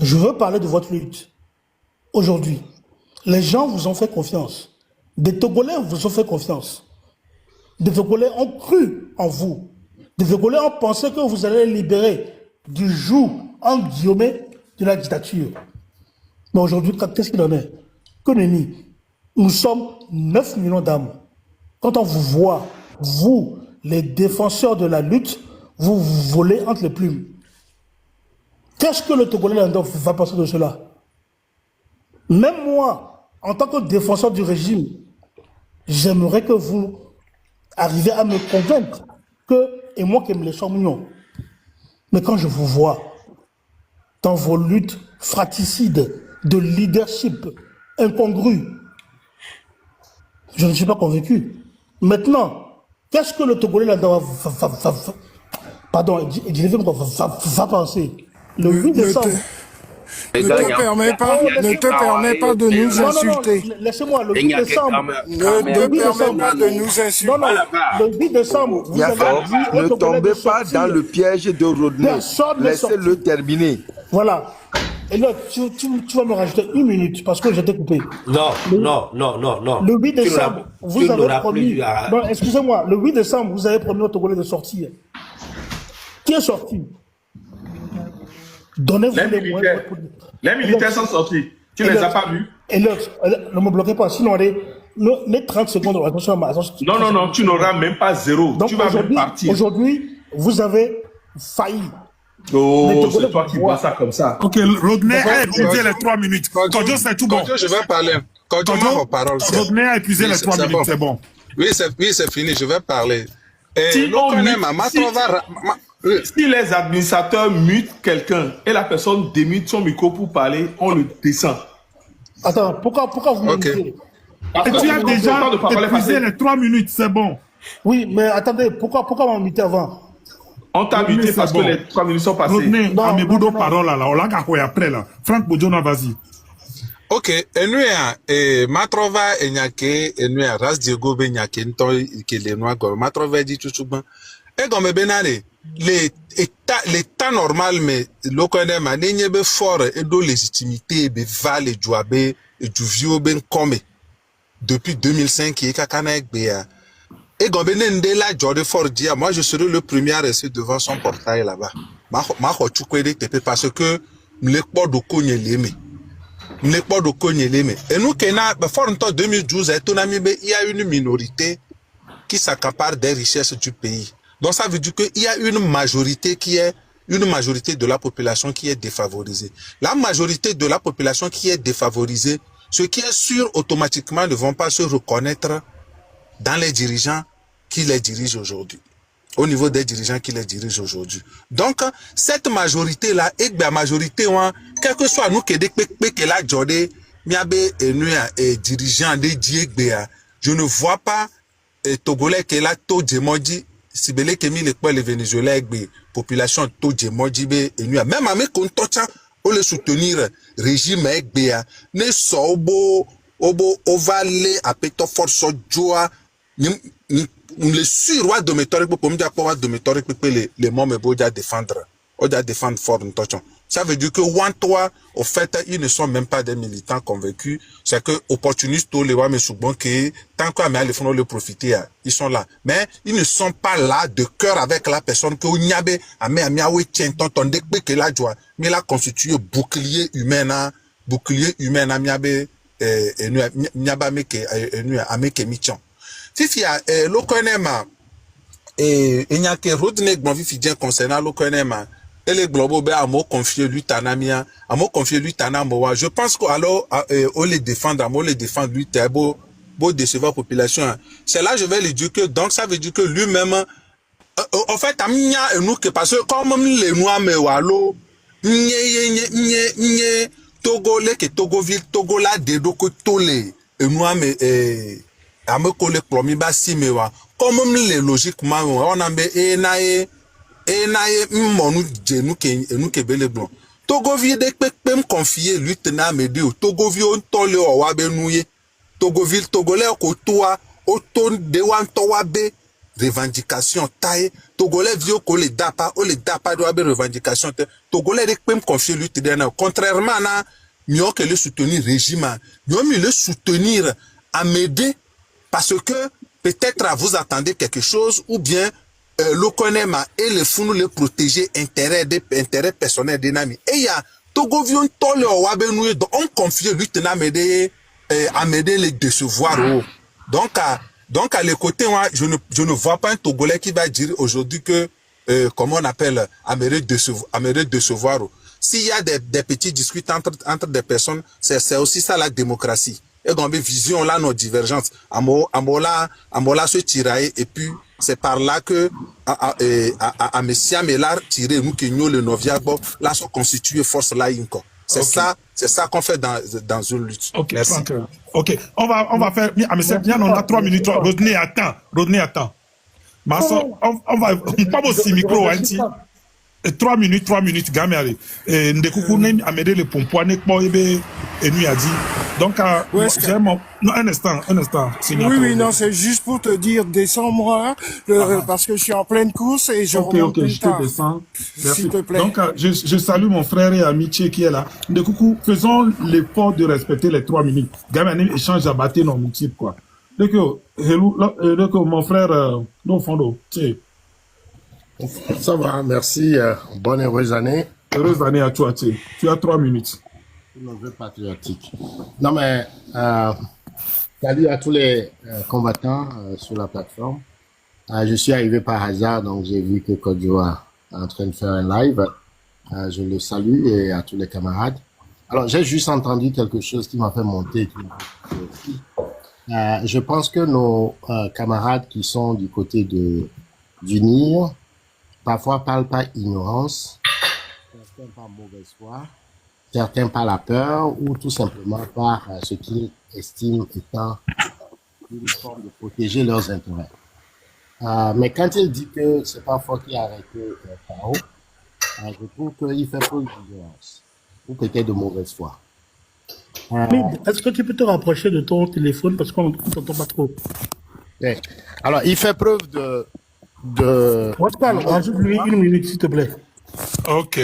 Je veux parler de votre lutte. Aujourd'hui, les gens vous ont fait confiance. Des Togolais vous ont fait confiance. Des Togolais ont cru en vous. Des Togolais ont pensé que vous allez libérer du joug, en guillemets, de la dictature. Mais aujourd'hui, qu'est-ce qu'il en est? Que nenni. Nous sommes 9 millions d'âmes. Quand on vous voit, vous, les défenseurs de la lutte, vous volez entre les plumes. Qu'est-ce que le Togolais va penser de cela? Même moi, en tant que défenseur du régime, j'aimerais que vous arriviez à me convaincre que, et moi qui me les sommes. Mais quand je vous vois dans vos luttes fratricides de leadership incongru, je ne suis pas convaincu. Maintenant, qu'est-ce que le Togolais là-dedans va penser? Le 8 décembre. Ne te permets pas de nous insulter. Laissez-moi, le 8 décembre. Ne te permets pas de nous insulter. Non, le 8 décembre, vous avez dit... Ne tombez pas dans le piège de Rodney. Laissez-le terminer. Voilà. Et là, tu vas me rajouter 1 minute parce que j'étais coupé. Non. Le 8 décembre, vous avez promis... Non, excusez-moi, le 8 décembre, vous avez promis aux Togolais de sortir. Qui est sorti? Donnez-vous les moyens. Les militaires sont sortis. Tu ne les as pas vus? Et l'autre, ne me bloquez pas, sinon les 30 secondes. Attention. Non, tu n'auras même pas 0. Donc tu vas même partir. Aujourd'hui, vous avez failli. Oh, c'est toi qui vois ça comme ça. Ok, Rodney a épuisé les 3 minutes. Kodjo, c'est tout bon. Kodjo, je vais parler. Kodjo, Rodney a épuisé les 3 minutes, c'est bon. Oui, c'est fini, je vais parler. Si les administrateurs mutent quelqu'un et la personne démute son micro pour parler, on le descend. Attends, pourquoi vous me dites? Et tu as déjà épuisé les 3 minutes, c'est bon. Oui, mais attendez, pourquoi on muté avant? On t'a muté parce que les 3 minutes sont passées. Rodney, Ameboudo parole là, on l'a gagné après là. Franck Bojona, vas-y. Ok, enuya matrova enyake enuya ras Diego be nyake nto ikele noa go matrova di chuchuban e go me benale l'état normal mais lokone ma nenye be fort et do légitimité be vale joabe et du vieux ben comme depuis 2005 et kakana ekbea et go benende la jode fort dia moi je serai le premier à rester devant son portail là-bas ma ho chukwede tepe parce que me lekpo do konye leme. Et nous, en 2012, il y a une minorité qui s'accapare des richesses du pays. Donc ça veut dire qu'il y a une majorité de la population qui est défavorisée. La majorité de la population qui est défavorisée, ce qui est sûr, automatiquement, ne vont pas se reconnaître dans les dirigeants qui les dirigent aujourd'hui. Au niveau des dirigeants qui les dirigent aujourd'hui. Donc, cette majorité-là, et la majorité, quel que soit nous qui est là, dirigeants des dirigeants, je ne vois pas Togolais qui est là, tout Djemodi, si belé qui mis les Vénézuéliens, population tout Djemodi, même à mes comptes, on le soutenir, régime, ne sobo, obo, ovale, apeto force, joie, le sur de méthode pour me dire quoi de méthode pour les mots me boja défendre fort n'tochon. Ça veut dire que toi au fait ils ne sont même pas des militants convaincus, c'est que opportunistes les wa me soubon que tant que mais les font le profiter ils sont là mais ils ne sont pas là de cœur avec la personne que nyabe amiawe tient tonton de que la joie mais la constitue bouclier humain amiabe nyaba meke ameke michon. Fifia, l'okonema, et il n'y a que Rodney Bonvifidien concernant l'okonema, et les globaux, à mot confier lui tanamia, à mot confier lui tanamoa. Je pense qu'alors, on les défendre, lui, t'es beau décevoir la population. C'est là, je vais lui dire que, donc, ça veut dire que lui-même, en fait, amia, nous, que parce que, comme les noirs, mais wallo, nye Togolais que Togoville Togola de doko tole et nous ame kole plomi ba simewa comme les logiquement on a enaye monu jenu ke bele blanc Togoville de pem confier lieutenant Médéo Togoville on tole o wa benouye Togoville Togolais ko toa auton de wan toa be revendication taille Togolais vieux ko le dapa doit be revendication Togolais de pem confier lieutenant contrairement na mieux que le soutenir régime mieux le soutenir à m'aider parce que peut-être vous attendez quelque chose ou bien le connaîma et le fou nous le protéger intérêt personnel des amis et il y a Togovion tole o wa benouye donc on confie lieutenant à m'aider les décevoir donc à les côtés moi je ne vois pas un Togolais qui va dire aujourd'hui que comment on appelle Amérique décevoir s'il y a des petits disputes entre des personnes c'est aussi ça la démocratie et dans mes visions là nos divergences amola se tirailler et puis c'est par là que à Messia Melar tirer nous qui nous le Noviago là sont constitués force là inco. C'est ça qu'on fait dans une lutte. Ok, merci. Ok, on va faire. On a 3 minutes. Rodney, attends. Maso, on va pas aussi micro, hein, 3 minutes, gamé. Et ndekoukoune amédé le pompoane pour ebe et nuit a dit. Donc, non, un instant. Oui, non, c'est juste pour te dire, descends-moi, parce que je suis en pleine course et je remonte plus je tard. te descends. Merci. S'il te plaît. Donc, je salue mon frère et ami Tché qui est là. Ndekoukou, faisons l'effort de respecter les 3 minutes. Gamé, échange à battre nos multiples, quoi. Donc, mon frère, non, Fondo, Tché. Ça va, merci. Bonne heureuse année. Heureuse année à toi, Tché. Tu as 3 minutes. Mauvais patriotique. Non, mais salut à tous les combattants sur la plateforme. Je suis arrivé par hasard, donc j'ai vu que Côte d'Ivoire est en train de faire un live. Je le salue et à tous les camarades. Alors, j'ai juste entendu quelque chose qui m'a fait monter. Je pense que nos camarades qui sont du côté du NIR, parfois parlent par ignorance, certains par mauvaise foi, certains par la peur ou tout simplement par ce qu'ils estiment étant une forme de protéger leurs intérêts. Mais quand il dit que c'est pas fort qui a arrêté Pao, je trouve qu'il fait preuve d'ignorance ou peut-être de mauvaise foi. Est-ce que tu peux te rapprocher de ton téléphone parce qu'on ne t'entend pas trop? Alors, il fait preuve rajoute-lui 1 minute, s'il te plaît. Ok.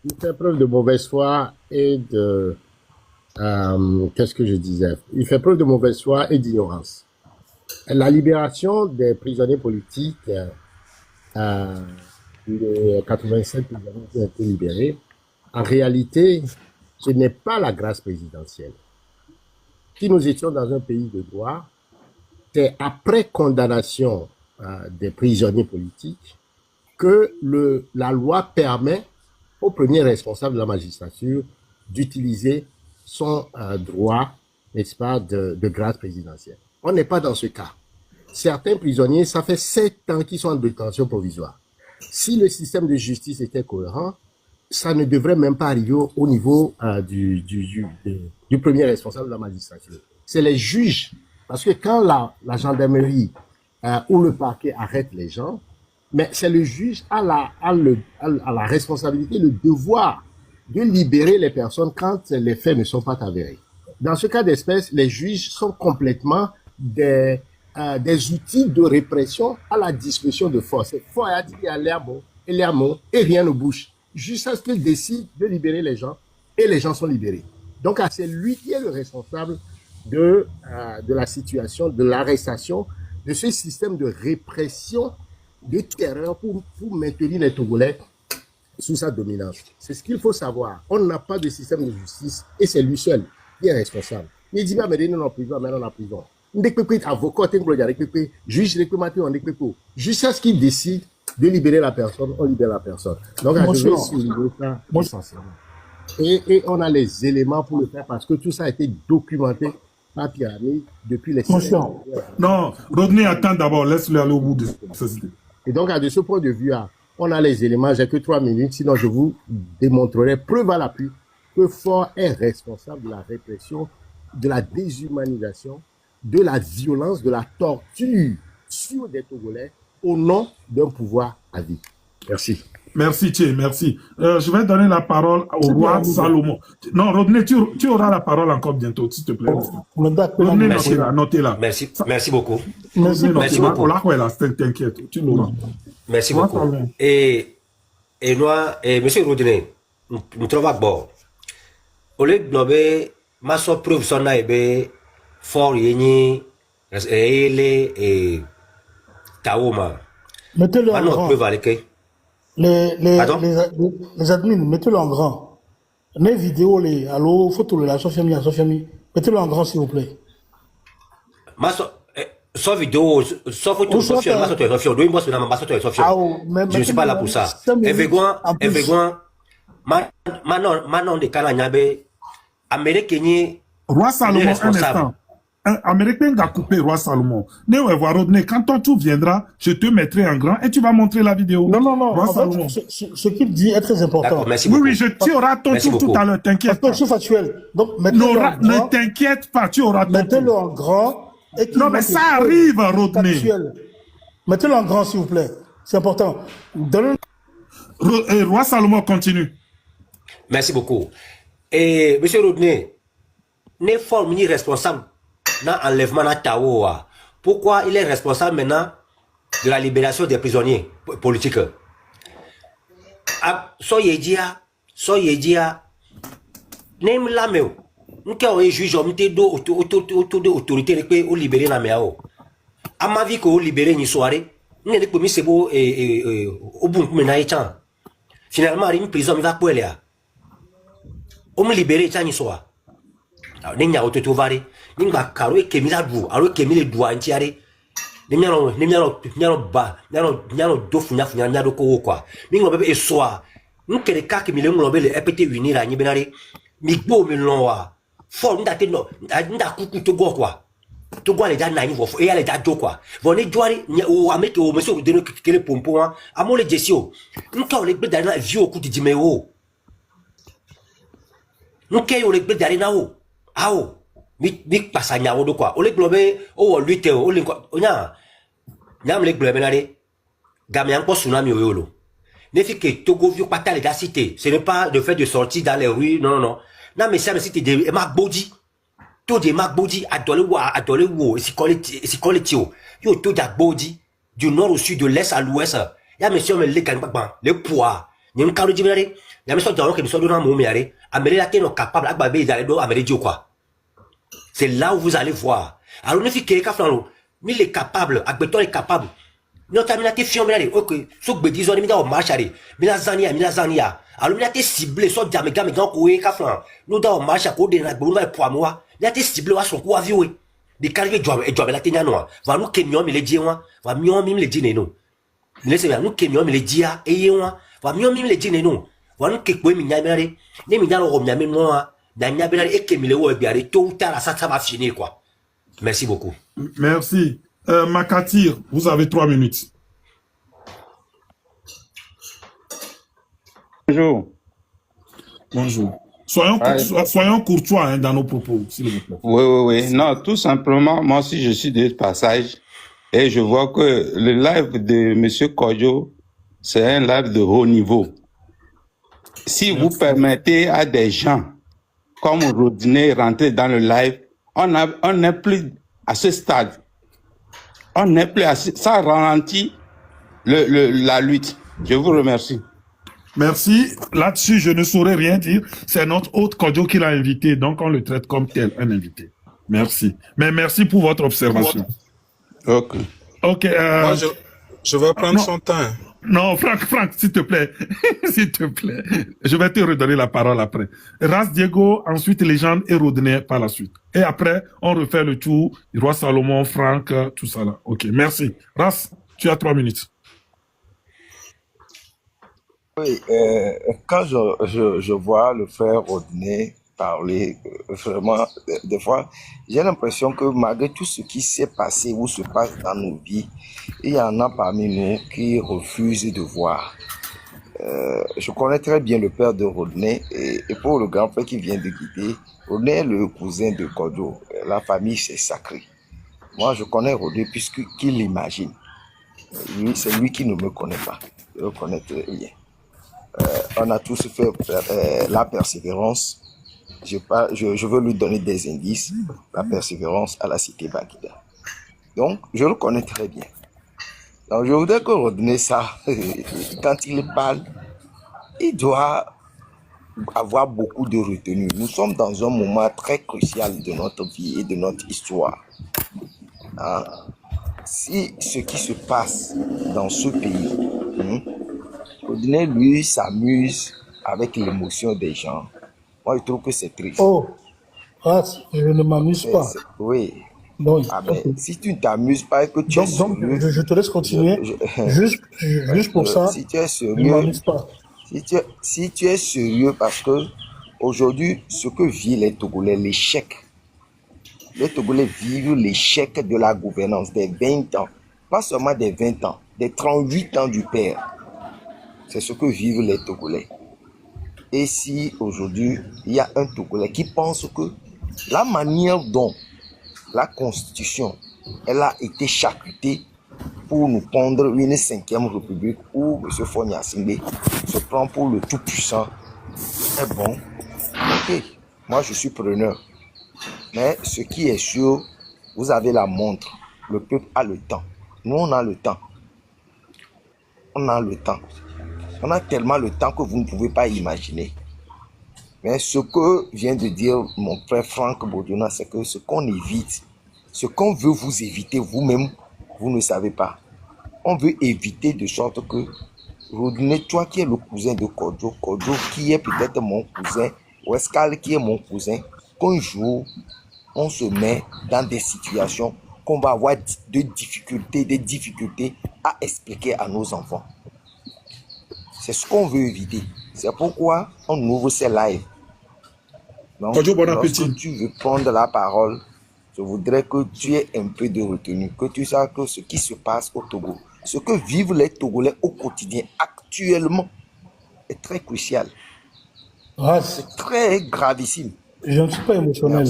Il fait preuve de mauvaise foi et de... qu'est-ce que je disais? Il fait preuve de mauvaise foi et d'ignorance. La libération des prisonniers politiques, les 87 prisonniers qui ont été libérés, en réalité, ce n'est pas la grâce présidentielle. Si nous étions dans un pays de droit, c'est après condamnation des prisonniers politiques que la loi permet au premier responsable de la magistrature d'utiliser son droit, n'est-ce pas, de grâce présidentielle. On n'est pas dans ce cas. Certains prisonniers, ça fait 7 ans qu'ils sont en détention provisoire. Si le système de justice était cohérent, ça ne devrait même pas arriver au niveau du premier responsable de la magistrature. C'est les juges. Parce que quand la gendarmerie ou le parquet arrête les gens, mais c'est le juge à la responsabilité, le devoir de libérer les personnes quand les faits ne sont pas avérés. Dans ce cas d'espèce, les juges sont complètement des outils de répression à la disposition de force. Il faut dire à l'air et rien ne bouge. Jusqu'à ce qu'il décide de libérer les gens et les gens sont libérés. Donc, c'est lui qui est le responsable de la situation, de l'arrestation, de ce système de répression, de terreur pour maintenir les Togolais sous sa dominance. C'est ce qu'il faut savoir. On n'a pas de système de justice et c'est lui seul qui est responsable. Il dit, mais nous en prison, mais nous en prison. Avocat, juge, jusqu'à ce qu'il décide de libérer la personne, on libère la personne. Donc, je vais souligner ça essentiellement. Et on a les éléments pour le faire parce que tout ça a été documenté par Pyramide depuis les Non, Rodney, attends d'abord, laisse-le aller au bout de ça. Et donc, de ce point de vue-là, On a les éléments, j'ai que 3 minutes, sinon je vous démontrerai, preuve à l'appui, que Faure est responsable de la répression, de la déshumanisation, de la violence, de la torture sur des Togolais au nom d'un pouvoir à vie. Merci. Merci, Thierry, merci. Je vais donner la parole au roi Salomon. Non, Rodney, tu auras la parole encore bientôt, s'il te plaît. Rodney, notez-la. Merci beaucoup. Merci beaucoup. T'inquiète, tu l'auras. Merci beaucoup. Et monsieur Rodney, nous trouvons bon. Au lieu de nous ma preuve son aïe, fort yéni, et taouma. Mettez-le en grand. Les admins, mettez-le en grand. Les vidéos, les allo, photo, la Sofiami, mettez-le en grand, s'il vous plaît. Sans vidéo, sans photo, je ne suis pas là pour ça. Maintenant, de Kananyabe, Américain, Roi Salomon, un instant. Un Américain a coupé Roi Salomon. Quand toi tu viendras, je te mettrai en grand et tu vas montrer la vidéo. Non. Roi Salomon. Ce qu'il dit est très important. Oui, tu auras ton tour tout à l'heure, t'inquiète pas. Parce que je suis factuel. Donc, ne t'inquiète pas, tu auras ton tour. Mettez-le en grand. Non, mais ça arrive, Rodney. Mettez-le en grand, s'il vous plaît. C'est important. Roi Salomon continue. Merci beaucoup. Et monsieur Rodney, n'est pas ni responsable dans l'enlèvement de Taoua. Pourquoi il est responsable maintenant de la libération des prisonniers politiques? Soyez dit, nem la meo. Nous avons un juge autorité pour libérer la meo. À ma vie, qu'on libérer une soirée, nous avons commis ce beau au bout de finalement, une prison va pour elle. On me libérer une soirée. Nous avons tout ouvert. Nous avons kemi la dou, alors kemi le doigt entier. Nous avons deux founas ko quoi. Nous avons un soir. Nous avons des cas qui nous avons le EPT unir à Nibenare. Migbo me l'envoie. Fort nous avons coucou Togo quoi. Togo les dana ni vofu et les dado quoi. Venez douari ou américain ou monsieur de nous que le pompon à mon le jesio. Nous avons les blés dans vieux au coup de dimeo. Nous avons les blés dans nao. Ao. Mi passa nyawo do quoi. O le globe o lutte o le nya. Nyam le globe nare. Gamé encore tsunami o yolo. Ne fait que Togo vieux pas les cité. Ce n'est pas le fait de sortir dans les rues, non. Non mais ça me cité de Macbody. Tout de Macbody à Dolewo, si collé tio. Yo tout d'Agbody du nord au sud, de l'est à l'ouest. Ya monsieur me le gangbang, le poids. N'y m'caro di nare. Ya monsieur dans que monsieur dans mon miare. Amérique la non capable à babé d'aller do Amérique quoi. C'est là où vous allez voir. Alors, ne fait qu'un flanc, mais il est capable, Agbeton est capable. Nous avons été fiers, ok, sauf que disons, nous avons marché, Milazania. Alors, nous avons ciblé, soit Djamega, mais dans le caflan. Nous avons marché à côté de la boule pour moi. Nous avons ciblé à son coup à vivre. Des carrières et job la tenia noire. Va nous kémions, mais les diens, va mieux même les dîners, non. Laissez bien, nous kémions, mais les dia, et moi, va mieux même les dîners, non. Va nous kékoué, mignaméré, les mignons, romnamé, moi. Tôt ou tard, ça va finir, quoi. Merci beaucoup. Merci. Makatir, vous avez 3 minutes. Bonjour. Bonjour. Soyons courtois hein, dans nos propos, s'il vous plaît. Oui. Non, tout simplement, moi aussi, je suis de passage et je vois que le live de M. Kodjo, c'est un live de haut niveau. Si vous permettez à des gens comme Rodney rentrer dans le live, on n'est plus à ce stade. On n'est plus à ça ralentit la lutte. Je vous remercie. Merci. Là-dessus, je ne saurais rien dire. C'est notre hôte Kodjo qui l'a invité, donc on le traite comme tel, un invité. Merci. Mais merci pour votre observation. Ok. Moi, je vais prendre son temps. Non, Franck, s'il te plaît. S'il te plaît. Je vais te redonner la parole après. Ras Diego, ensuite Légende et Rodney par la suite. Et après, on refait le tour. Roi Salomon, Franck, tout ça là. Ok, merci. Ras, tu as 3 minutes. Oui, quand je vois le frère Rodney parler vraiment, des fois, j'ai l'impression que malgré tout ce qui s'est passé ou se passe dans nos vies, il y en a parmi nous qui refusent de voir. Je connais très bien le père de Rodney et pour le grand frère qui vient de quitter, Rodney est le cousin de Kodo. La famille, c'est sacré. Moi, je connais Rodney puisqu'il l'imagine. C'est lui qui ne me connaît pas. Je le connais très bien. On a tous fait la persévérance. Je veux lui donner des indices. La persévérance à la cité Bagida. Donc, je le connais très bien. Donc, je voudrais que Rodney ça, quand il parle, il doit avoir beaucoup de retenue. Nous sommes dans un moment très crucial de notre vie et de notre histoire. Hein? Si ce qui se passe dans ce pays, Rodney, lui, s'amuse avec l'émotion des gens. Moi, je trouve que c'est triste. Oh, je ne m'amuse pas. Oui. Non, mais si tu ne t'amuses pas et que tu es sérieux... je te laisse continuer. Juste pour ça, si tu es sérieux, je ne m'amuse pas. Si tu es sérieux, parce que aujourd'hui, ce que vivent les Togolais, l'échec. Les Togolais vivent l'échec de la gouvernance des 20 ans. Pas seulement des 20 ans, des 38 ans du père. C'est ce que vivent les Togolais. Et si aujourd'hui, il y a un Togolais qui pense que la manière dont la Constitution, elle a été charcutée pour nous pondre une 5e République où M. Fonia Singbe se prend pour le tout-puissant, est bon. Ok, moi je suis preneur. Mais ce qui est sûr, vous avez la montre. Le peuple a le temps. Nous, on a le temps. On a le temps. On a tellement le temps que vous ne pouvez pas imaginer. Mais ce que vient de dire mon frère Franck Boduna, c'est que ce qu'on évite, ce qu'on veut vous éviter vous-même, vous ne savez pas. On veut éviter de sorte que Rodney, toi qui es le cousin de Kojo, Kojo qui est peut-être mon cousin, Weskal qui est mon cousin, qu'un jour, on se met dans des situations qu'on va avoir des difficultés à expliquer à nos enfants. C'est ce qu'on veut éviter. C'est pourquoi on ouvre ces lives. Donc, lorsque tu veux prendre la parole, je voudrais que tu aies un peu de retenue, que tu saches que ce qui se passe au Togo, ce que vivent les Togolais au quotidien actuellement est très crucial. C'est très gravissime. Je ne suis pas émotionnel.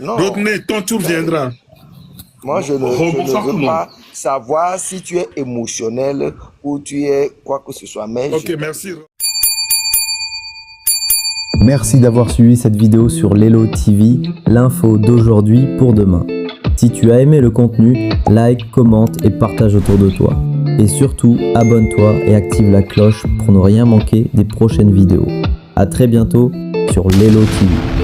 Rodney, ton tour viendra. Moi, je ne veux pas savoir si tu es émotionnel ou tu es quoi que ce soit. Mais ok, merci. Merci d'avoir suivi cette vidéo sur Lelo TV, l'info d'aujourd'hui pour demain. Si tu as aimé le contenu, like, commente et partage autour de toi. Et surtout, abonne-toi et active la cloche pour ne rien manquer des prochaines vidéos. A très bientôt sur Lelo TV.